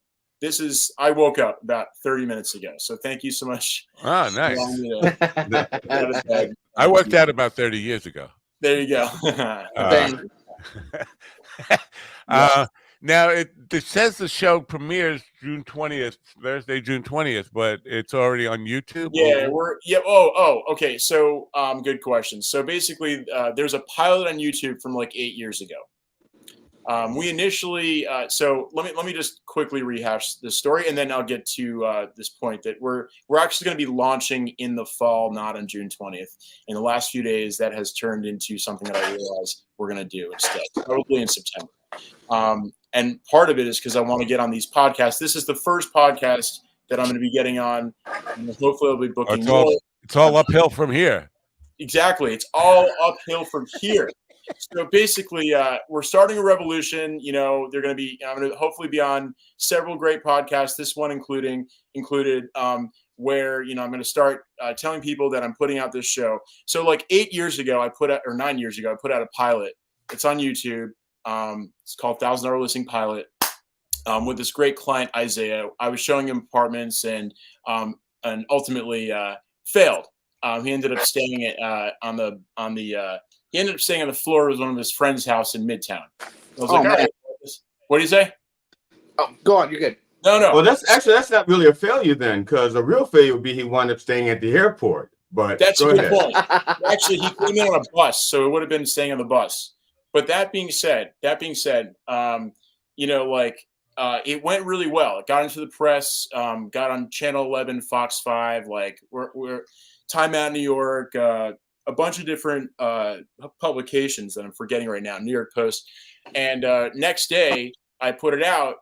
woke up about 30 minutes ago. So thank you so much. Oh, nice. I worked out about 30 years ago. There you go. Now it says the show premieres June 20th, Thursday, June 20th, but it's already on YouTube. Yeah, okay. So, good question. So basically, there's a pilot on YouTube from like 8 years ago. We initially, so let me just quickly rehash the story, and then I'll get to this point that we're actually going to be launching in the fall, not on June 20th. In the last few days, that has turned into something that I realized we're going to do instead, probably in September. And part of it is because I want to get on these podcasts. This is the first podcast that I'm going to be getting on, and hopefully I'll be booking more. It's all uphill from here. Exactly. It's all uphill from here. So basically, we're starting a revolution. I'm going to hopefully be on several great podcasts, this one included, where, I'm going to start telling people that I'm putting out this show. So like 9 years ago, I put out a pilot. It's on YouTube. It's called $1,000 Listing Pilot with this great client, Isaiah. I was showing him apartments and ultimately failed. He ended up staying on the floor of one of his friend's house in Midtown. I was like, all right, what do you say? Oh, go on. You're good. No. Well, that's not really a failure then, because a real failure would be he wound up staying at the airport. But that's a good point. Actually, he came in on a bus, so it would have been staying on the bus. But that being said, it went really well. It got into the press, got on Channel 11, Fox 5, we're Time Out New York, a bunch of different publications that I'm forgetting right now, New York Post. And next day, I put it out.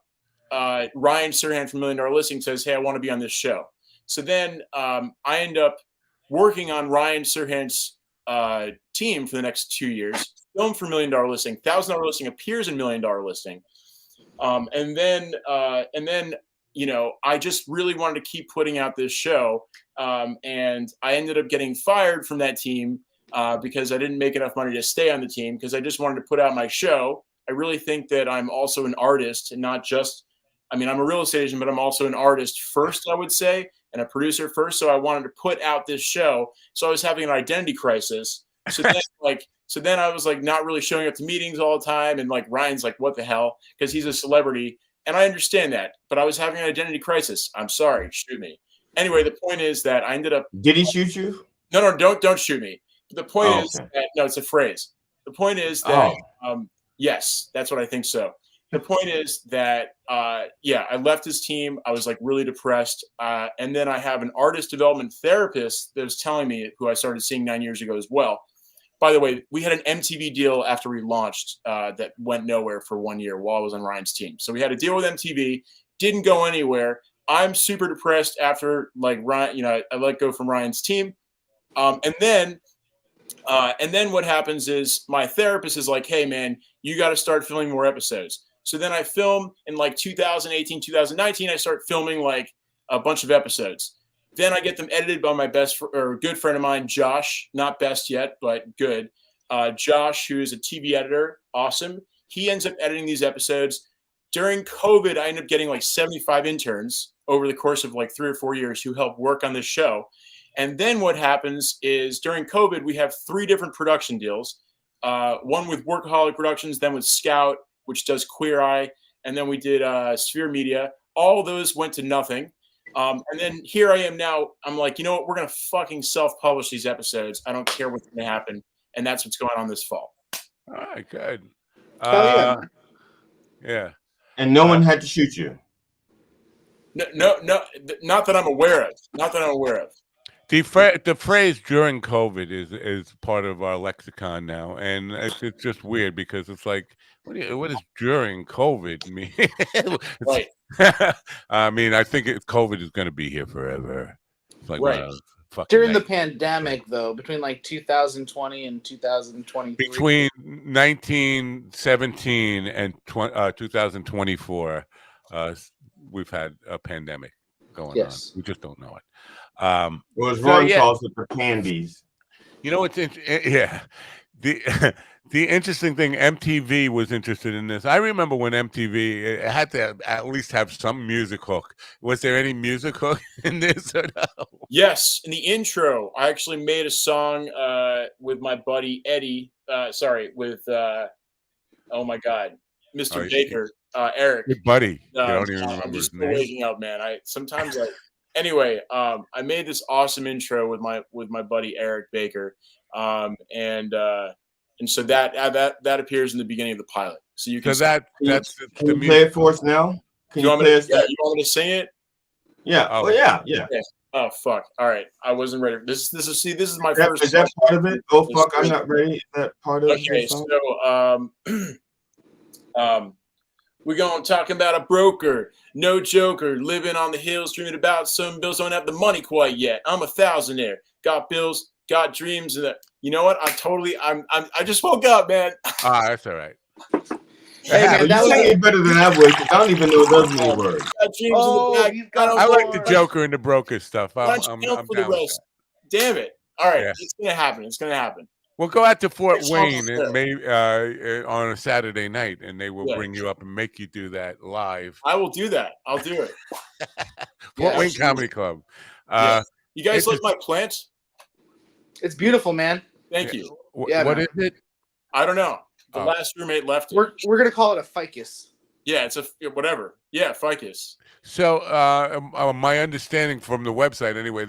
Ryan Serhant from $1 Million Listing says, "Hey, I want to be on this show." So then I end up working on Ryan Serhant's team for the next 2 years. Film for $1 Million Listing, $1,000 Listing appears in $1 Million Listing, and then I just really wanted to keep putting out this show, and I ended up getting fired from that team because I didn't make enough money to stay on the team because I just wanted to put out my show. I really think that I'm also an artist and not just. I'm a real estate agent, but I'm also an artist first, I would say, and a producer first. So I wanted to put out this show. So I was having an identity crisis. So then I was like not really showing up to meetings all the time. And like Ryan's like, what the hell? Because he's a celebrity. And I understand that. But I was having an identity crisis. I'm sorry. Shoot me. Anyway, the point is that I ended up. Did he shoot you? No, don't shoot me. The point is that, no, it's a phrase. The point is that, yes, that's what I think so. The point is that, I left his team. I was like really depressed. And then I have an artist development therapist that was telling me, who I started seeing 9 years ago as well. By the way, we had an MTV deal after we launched that went nowhere for 1 year while I was on Ryan's team. So we had a deal with MTV, didn't go anywhere. I'm super depressed after like Ryan, I let go from Ryan's team. And then what happens is my therapist is like, hey man, you got to start filming more episodes. So then I film in like 2018, 2019, I start filming like a bunch of episodes. Then I get them edited by my good friend of mine, Josh, not best yet, but good. Josh, who is a TV editor, awesome. He ends up editing these episodes. During COVID, I ended up getting like 75 interns over the course of like 3 or 4 years who helped work on this show. And then what happens is during COVID, we have 3 different production deals. One with Workaholic Productions, then with Scout, which does Queer Eye, and then we did Sphere Media. All those went to nothing. And then here I am now. I'm like, you know what? We're going to fucking self-publish these episodes. I don't care what's going to happen. And that's what's going on this fall. All right, good. Yeah. And no one had to shoot you. No, not that I'm aware of. Not that I'm aware of. The phrase during COVID is part of our lexicon now, and it's just weird because it's like, what does during COVID mean? Right. I mean, I think COVID is going to be here forever. It's like right. During the pandemic, though, between like 2020 and 2023. Between 1917 and 2024, we've had a pandemic going on. We just don't know it. Well, as Ron calls it, the candies. You know, the interesting thing, MTV was interested in this. I remember when MTV had to at least have some music hook. Was there any music hook in this or no? Yes, in the intro, I actually made a song with my buddy Eddie. Mr. Baker, Eric. Good buddy. You don't even remember his name. Waking up, man. Anyway, I made this awesome intro with my buddy Eric Baker, and so that appears in the beginning of the pilot. So you can. Can you play it for us now? Can you play us that? You want me to sing it? Yeah. Oh, yeah. Oh fuck! All right, I wasn't ready. This is my first. Is that part of it? Oh fuck! I'm not ready. Is that part of it? Okay, so we're going to talk about a broker, no joker, living on the hills, dreaming about some bills, don't have the money quite yet. I'm a thousandaire, got bills, got dreams, and you know what? I just woke up, man. That's all right. Hey, man, you sang it better than I would, because I don't even know those many words. I like the Joker and the broker stuff. I'm down with that. Damn it! All right, It's gonna happen. It's gonna happen. We'll go out to Fort Wayne and on a Saturday night, and they will bring you up and make you do that live. I will do that. I'll do it. Fort Wayne Comedy Club. You guys like my plant? It's beautiful, man. Thank you. What is it? I don't know. The last roommate left. We're gonna call it a ficus. Yeah, it's a whatever. Yeah, ficus. So my understanding from the website, anyway,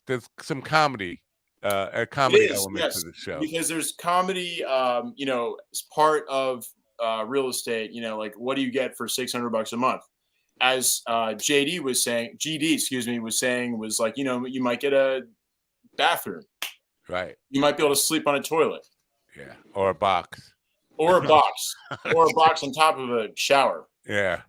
there's some comedy. A comedy element to the show, because there's comedy, as part of real estate. Like what do you get for $600 a month? As GD was saying, was like, you might get a bathroom, right? You might be able to sleep on a toilet, or a box, or a box on top of a shower. Yeah.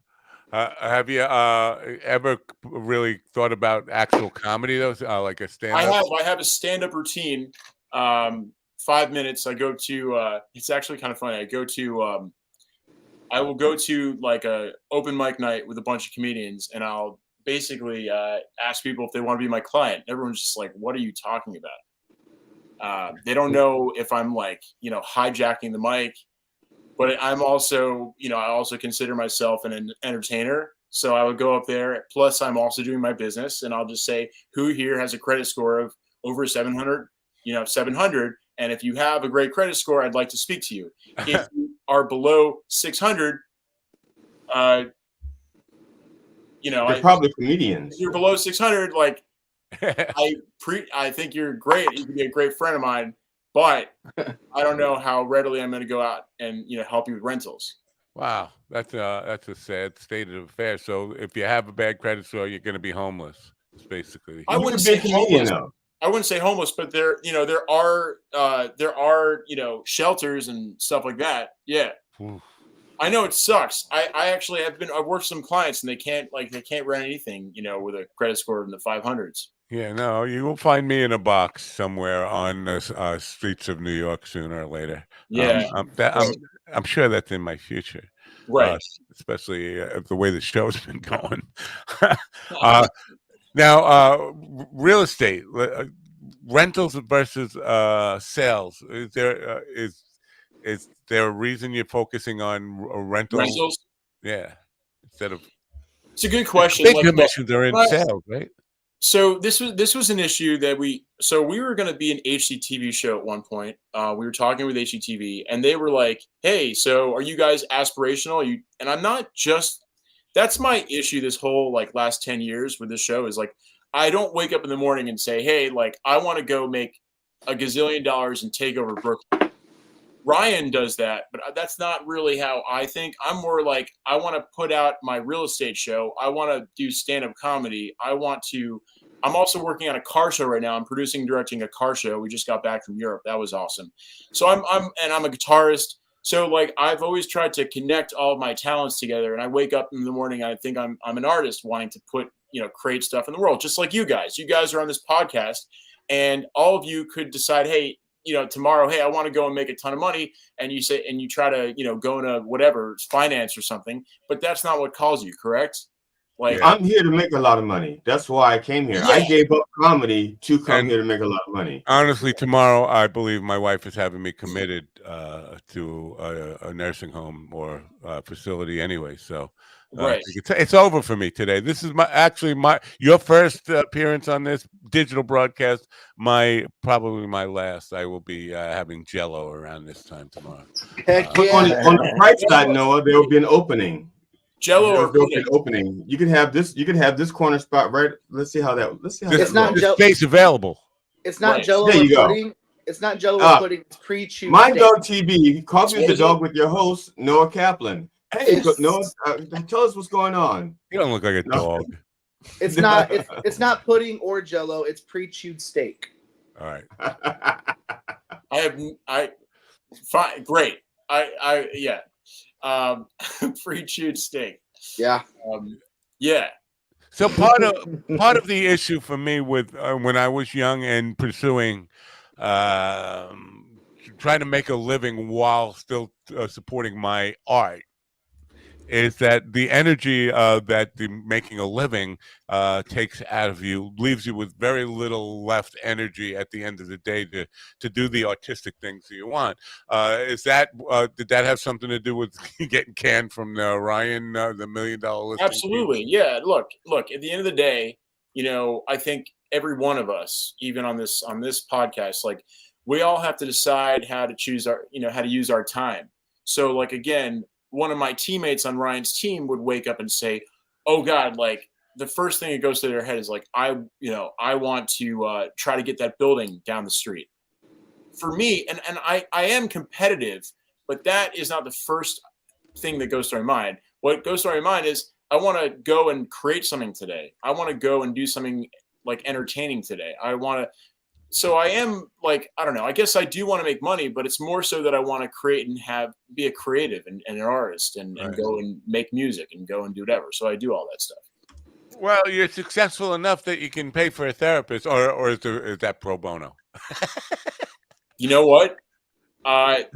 Have you ever really thought about actual comedy, though, like a stand-up? I have a stand-up routine. 5 minutes. I go to. It's actually kind of funny. I will go to like a open mic night with a bunch of comedians, and I'll basically ask people if they want to be my client. Everyone's just like, "What are you talking about?" They don't know if I'm like hijacking the mic. But I'm also, I also consider myself an entertainer. So I would go up there. Plus, I'm also doing my business, and I'll just say, who here has a credit score of over 700? 700. And if you have a great credit score, I'd like to speak to you. If you are below 600, they're probably comedians. If you're below 600, like I think you're great. You can be a great friend of mine. But I don't know how readily I'm going to go out and help you with rentals. Wow, that's a sad state of affairs. So if you have a bad credit score, you're going to be homeless. Basically, I wouldn't say homeless. I wouldn't say homeless, but there are shelters and stuff like that. Yeah, I know it sucks. I actually have been. I've worked with some clients and they can't rent anything, with a credit score in the 500s. Yeah, no, you will find me in a box somewhere on the streets of New York sooner or later. Yeah, I'm sure that's in my future, right? Especially the way the show's been going. Now, real estate, rentals versus sales. Is there a reason you're focusing on rentals? Yeah, instead of. It's a good question. Big commissions are in sales, right? So this was an issue that we were going to be an HGTV show at one point. We were talking with HGTV, and they were like, "Hey, so are you guys aspirational?" And I'm not just. That's my issue. This whole last 10 years with this show is I don't wake up in the morning and say, "Hey, I want to go make a gazillion dollars and take over Brooklyn." Ryan does that, but that's not really how I think. I'm more I want to put out my real estate show. I want to do stand-up comedy. I'm also working on a car show right now. I'm producing and directing a car show. We just got back from Europe. That was awesome. So I'm a guitarist. So I've always tried to connect all of my talents together. And I wake up in the morning and I think I'm an artist wanting to create stuff in the world, just like you guys. You guys are on this podcast, and all of you could decide, hey, tomorrow, hey, I want to go and make a ton of money. And you say, and you try to, go into whatever, finance or something, but that's not what calls you, correct? I'm here to make a lot of money. That's why I came here. Yeah. I gave up comedy to come here to make a lot of money. Honestly, tomorrow, I believe my wife is having me committed to a nursing home or facility anyway. So right. It's over for me today. This is your first appearance on this digital broadcast. Probably my last. I will be having Jello around this time tomorrow. On the bright side, Noah, there will be an opening. Jello or pudding. Opening. You can have this. You can have this corner spot right. Let's see how that. It's not space available. It's not Jello or pudding. It's not Jello or pudding. It's pre-chewed. Mind Dog TV. Coffee with the Dog with your host Noah Kaplan. Hey, Noah, tell us what's going on. You don't look like a dog. It's not. It's not pudding or Jello. It's pre-chewed steak. All right. Fine. Great. Yeah. Pre-chewed steak. Yeah. Yeah. So part of the issue for me with when I was young and pursuing trying to make a living while still supporting my art is that the energy that the making a living takes out of you leaves you with very little left energy at the end of the day to do the artistic things that you want. Did that have something to do with getting canned from Ryan, the $1 Million Listing? Absolutely. Yeah. Look, at the end of the day, I think every one of us, even on this podcast, we all have to decide how to choose how to use our time. So again, one of my teammates on Ryan's team would wake up and say, "Oh God, the first thing that goes through their head is I want to try to get that building down the street." For me, and I am competitive, but that is not the first thing that goes through my mind. What goes through my mind is I want to go and create something today. I want to go and do something entertaining today. So I am I don't know, I guess I do want to make money, but it's more so that I want to create and be a creative and an artist and go and make music and go and do whatever. So I do all that stuff. Well, you're successful enough that you can pay for a therapist, or is that pro bono? You know what? I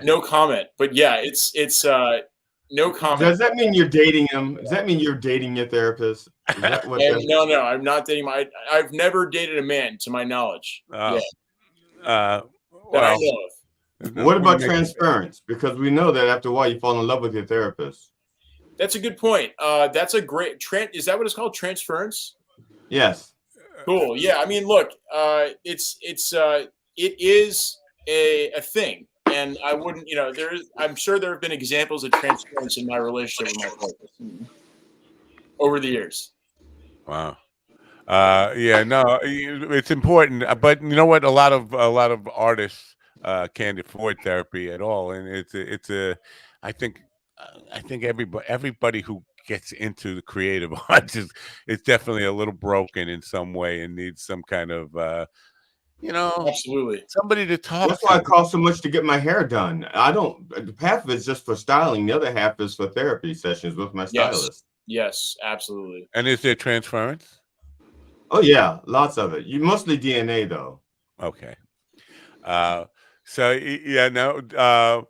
no comment, but yeah, it's no comment. Does that mean you're dating him? Does that mean you're dating your therapist? Is that what no, I'm not dating I've never dated a man to my knowledge. Well, I know of. What about transference? Because we know that after a while you fall in love with your therapist. That's a good point. That's a great is that what it's called? Transference? Yes. Cool. Yeah. I mean, look, it is a thing. And I wouldn't, I'm sure there have been examples of transference in my relationship with my partner over the years. Wow. Yeah, no, it's important, but you know what? A lot of artists can't afford therapy at all, and I think everybody who gets into the creative arts is definitely a little broken in some way and needs some kind of Absolutely. somebody to talk That's to. why it costs so much to get my hair done. Half of it's just for styling. The other half is for therapy sessions with my stylist. Yes, absolutely. And is there transference? Oh yeah, lots of it. Mostly DNA though. Okay. So yeah, no.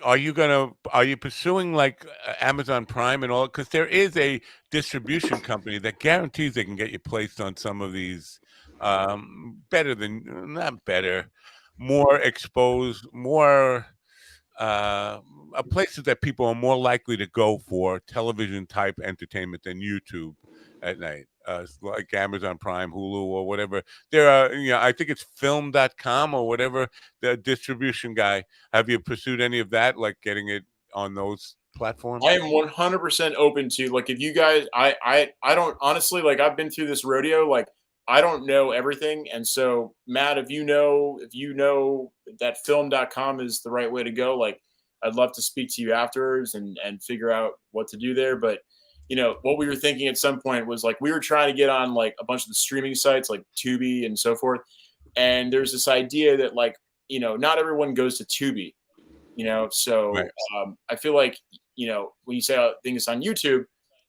Are you pursuing like Amazon Prime and all? Because there is a distribution company that guarantees they can get you placed on some of these more exposed, more places that people are more likely to go for television type entertainment than YouTube at night, like Amazon Prime, Hulu, or whatever. There are, I think it's film.com or whatever, the distribution guy. Have you pursued any of that, like getting it on those platforms? I am 100% open to, like, if you guys, I don't honestly, like, I've been through this rodeo, like, I don't know everything. And so, Matt, if you know that film.com is the right way to go, like, I'd love to speak to you afterwards and figure out what to do there. But, what we were thinking at some point was, like, we were trying to get on, like, a bunch of the streaming sites like Tubi and so forth. And there's this idea that, like, not everyone goes to Tubi, so Right. I feel like, when you say things on YouTube,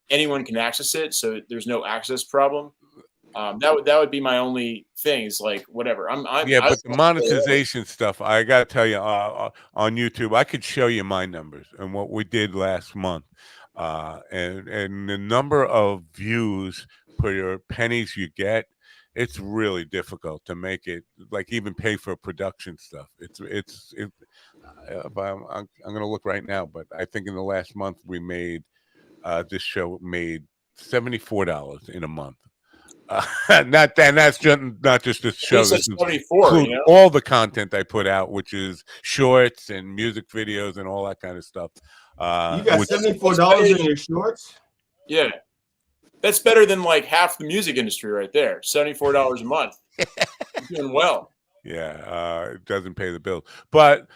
anyone can access it. So there's no access problem. That would be my only thing is like, whatever. But the monetization stuff, I got to tell you, on YouTube, I could show you my numbers and what we did last month. And the number of views per pennies you get, it's really difficult to make it, like, even pay for production stuff. I'm going to look right now, but I think in the last month we made, this show made $74 in a month. That's not just this show. This include all the content I put out, which is shorts and music videos and all that kind of stuff. You got $74 in your shorts? Yeah, that's better than like half the music industry right there. $74 a month. You're doing well. Yeah, it doesn't pay the bill. But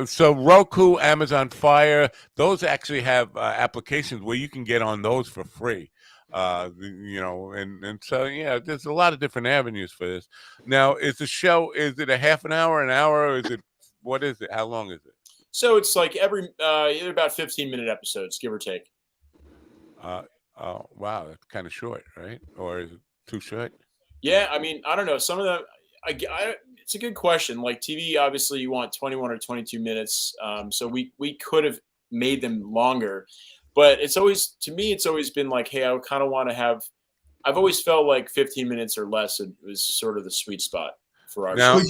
so Roku, Amazon Fire, those actually have applications where you can get on those for free. And so, yeah, there's a lot of different avenues for this. Now, is it a half an hour, or is it, what is it? How long is it? So it's like either about 15-minute episodes, give or take. Oh, wow, that's kind of short, right? Or is it too short? Yeah, I mean, I don't know. Some of them, it's a good question. Like TV, obviously, you want 21 or 22 minutes. So we could have made them longer, but it's always been like, hey, I kind of want to have. I've always felt like 15 minutes or less was sort of the sweet spot for our. Now,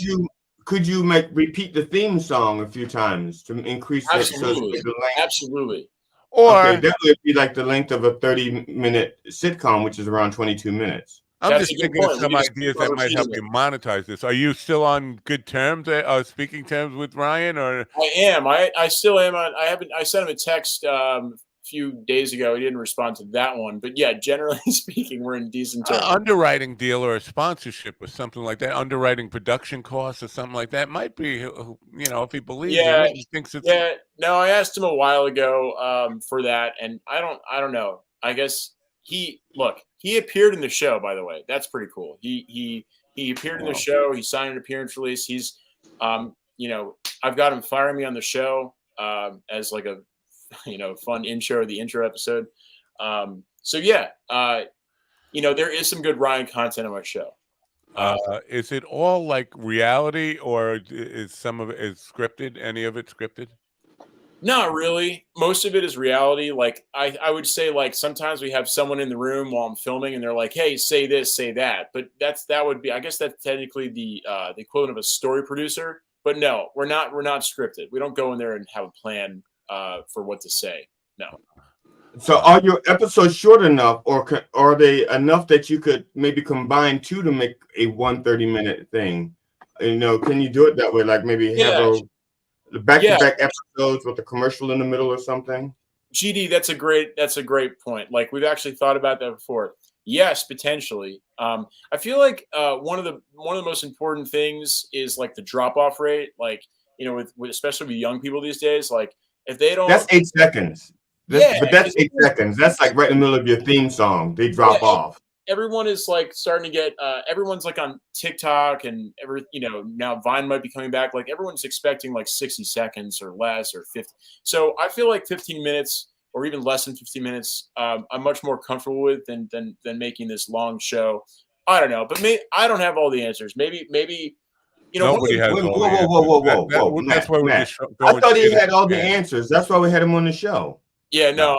could you repeat the theme song a few times to increase the length? Absolutely. Or that would be like the length of a 30-minute sitcom, which is around 22 minutes. I'm just thinking of some ideas that might help you monetize this. Are you still on good terms, speaking terms with Ryan? Or I am. I still am. I sent him a text a few days ago. He didn't respond to that one, but yeah, generally speaking, we're in decent terms. Underwriting deal or a sponsorship or something like that. Underwriting production costs or something like that might be. If he believes it, he thinks it's. Yeah. No, I asked him a while ago for that, and I don't know. I guess he appeared in the show. By the way, that's pretty cool. He appeared in the show. He signed an appearance release. He's I've got him firing me on the show as like a fun intro, the intro episode. So yeah, there is some good Ryan content on my show. Is it all like reality, or is some of it scripted? Any of it scripted? Not really. Most of it is reality. Like I would say, like sometimes we have someone in the room while I'm filming, and they're like, "Hey, say this, say that." But that would be, I guess, that's technically the equivalent of a story producer. But no, we're not scripted. We don't go in there and have a plan for what to say. No. So are your episodes short enough, or are they enough that you could maybe combine two to make a 130-minute thing? Can you do it that way? Like maybe have the back-to-back episodes with a commercial in the middle or something? GD, that's a great point. Like we've actually thought about that before. Yes, potentially. I feel like one of the most important things is like the drop-off rate. Like with especially with young people these days, like if they don't. That's 8 seconds. But that's 8 seconds. That's like right in the middle of your theme song. They drop off. everyone is like starting to get everyone's like on TikTok and now Vine might be coming back. Like everyone's expecting like 60 seconds or less or 50. So I feel like 15 minutes or even less than 15 minutes, I'm much more comfortable with than making this long show. I don't know, but I don't have all the answers. Maybe nobody has all the answers. Whoa, that's why we're just I thought he had all the answers. That's why we had him on the show. Yeah, no,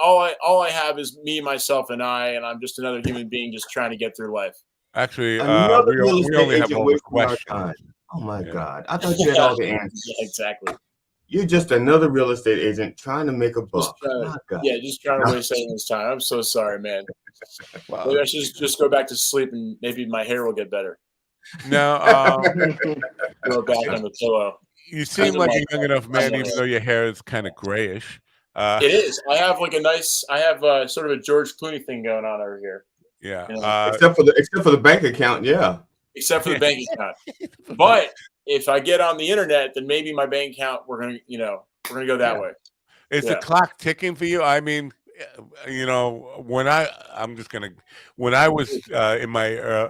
all I have is me, myself, and I'm just another human being just trying to get through life. Actually, we only have all the questions. Oh my God! I thought you had all the answers. Yeah, exactly. You're just another real estate agent trying to make a buck. Just trying to waste everyone's time. I'm so sorry, man. Maybe I should just go back to sleep and maybe my hair will get better. No, go back on the pillow. You seem like a young enough man, even though your hair is kind of grayish. It is. I have like sort of a George Clooney thing going on over here. Yeah. Except for the bank account, yeah. Except for the bank account. But if I get on the internet, then maybe my bank account, we're gonna go that way. Is the clock ticking for you? I mean, when I was in my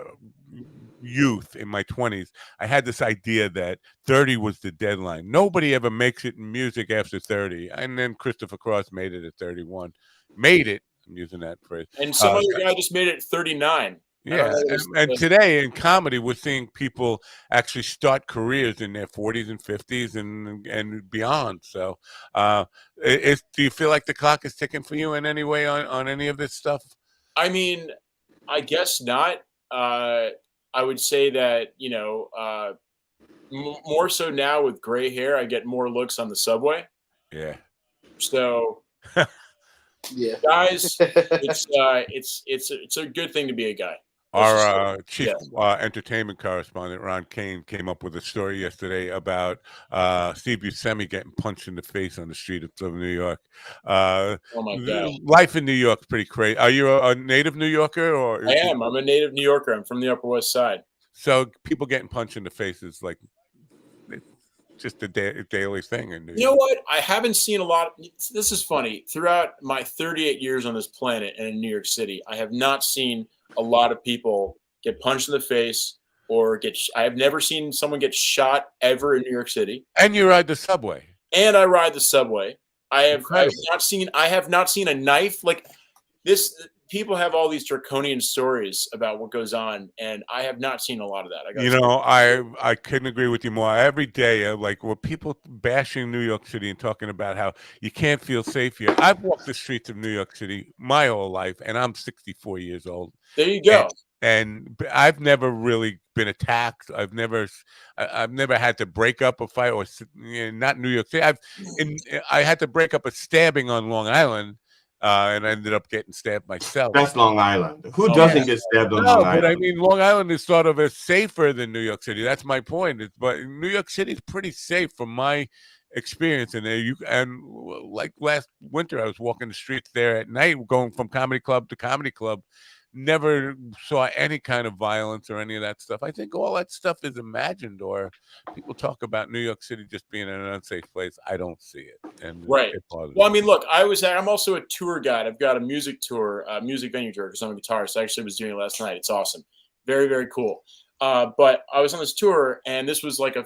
youth, in my 20s, I had this idea that 30 was the deadline. Nobody ever makes it in music after 30. And then Christopher Cross made it at 31. Made it. I'm using that phrase. And some other guy just made it at 39. Yeah, and today in comedy, we're seeing people actually start careers in their 40s and 50s and beyond. So, do you feel like the clock is ticking for you in any way on any of this stuff? I mean, I guess not. I would say that more so now with gray hair, I get more looks on the subway. Yeah. So. Yeah, guys, it's a good thing to be a guy. Our chief entertainment correspondent, Ron Kane, came up with a story yesterday about Steve Buscemi getting punched in the face on the street of New York. Oh my God! Life in New York is pretty crazy. Are you a native New Yorker? Or I am. I'm a native New Yorker. I'm from the Upper West Side. So people getting punched in the face is like just a daily thing in New York. You know what? I haven't seen a lot. This is funny. Throughout my 38 years on this planet and in New York City, I have not seen a lot of people get punched in the face or I have never seen someone get shot ever in New York City. And you ride the subway. And I ride the subway. I have not seen a knife like this. People have all these draconian stories about what goes on, and I have not seen a lot of that. I couldn't agree with you more. Every day, like with people bashing New York City and talking about how you can't feel safe here. I've walked the streets of New York City my whole life, and I'm 64 years old. There you go. And I've never really been attacked. I've never had to break up a fight, or not New York City. I had to break up a stabbing on Long Island. And I ended up getting stabbed myself. That's Long Island. Who doesn't get stabbed on Long Island? But I mean, Long Island is sort of safer than New York City. That's my point. But New York City is pretty safe from my experience in there. Like last winter, I was walking the streets there at night, going from comedy club to comedy club. Never saw any kind of violence or any of that stuff. I think all that stuff is imagined, or people talk about New York City just being an unsafe place. I don't see it. And right. Well, I mean, look, I'm also a tour guide. I've got a music tour, music venue tour because I'm a guitarist. I actually was doing it last night. It's awesome. Very, very cool. But I was on this tour, and this was like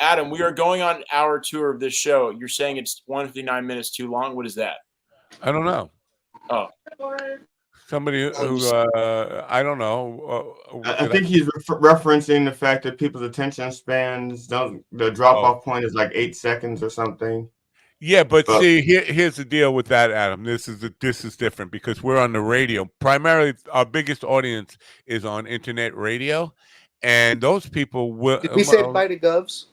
Adam, we are going on our tour of this show. You're saying it's 159 minutes too long. What is that? I don't know. Oh. Somebody who I don't know. I think he's referencing the fact that people's attention spans the drop-off point is like 8 seconds or something. Yeah, but see, here's the deal with that, Adam. This is different because we're on the radio. Primarily, our biggest audience is on internet radio, and those people will. Did we say bye to Govs?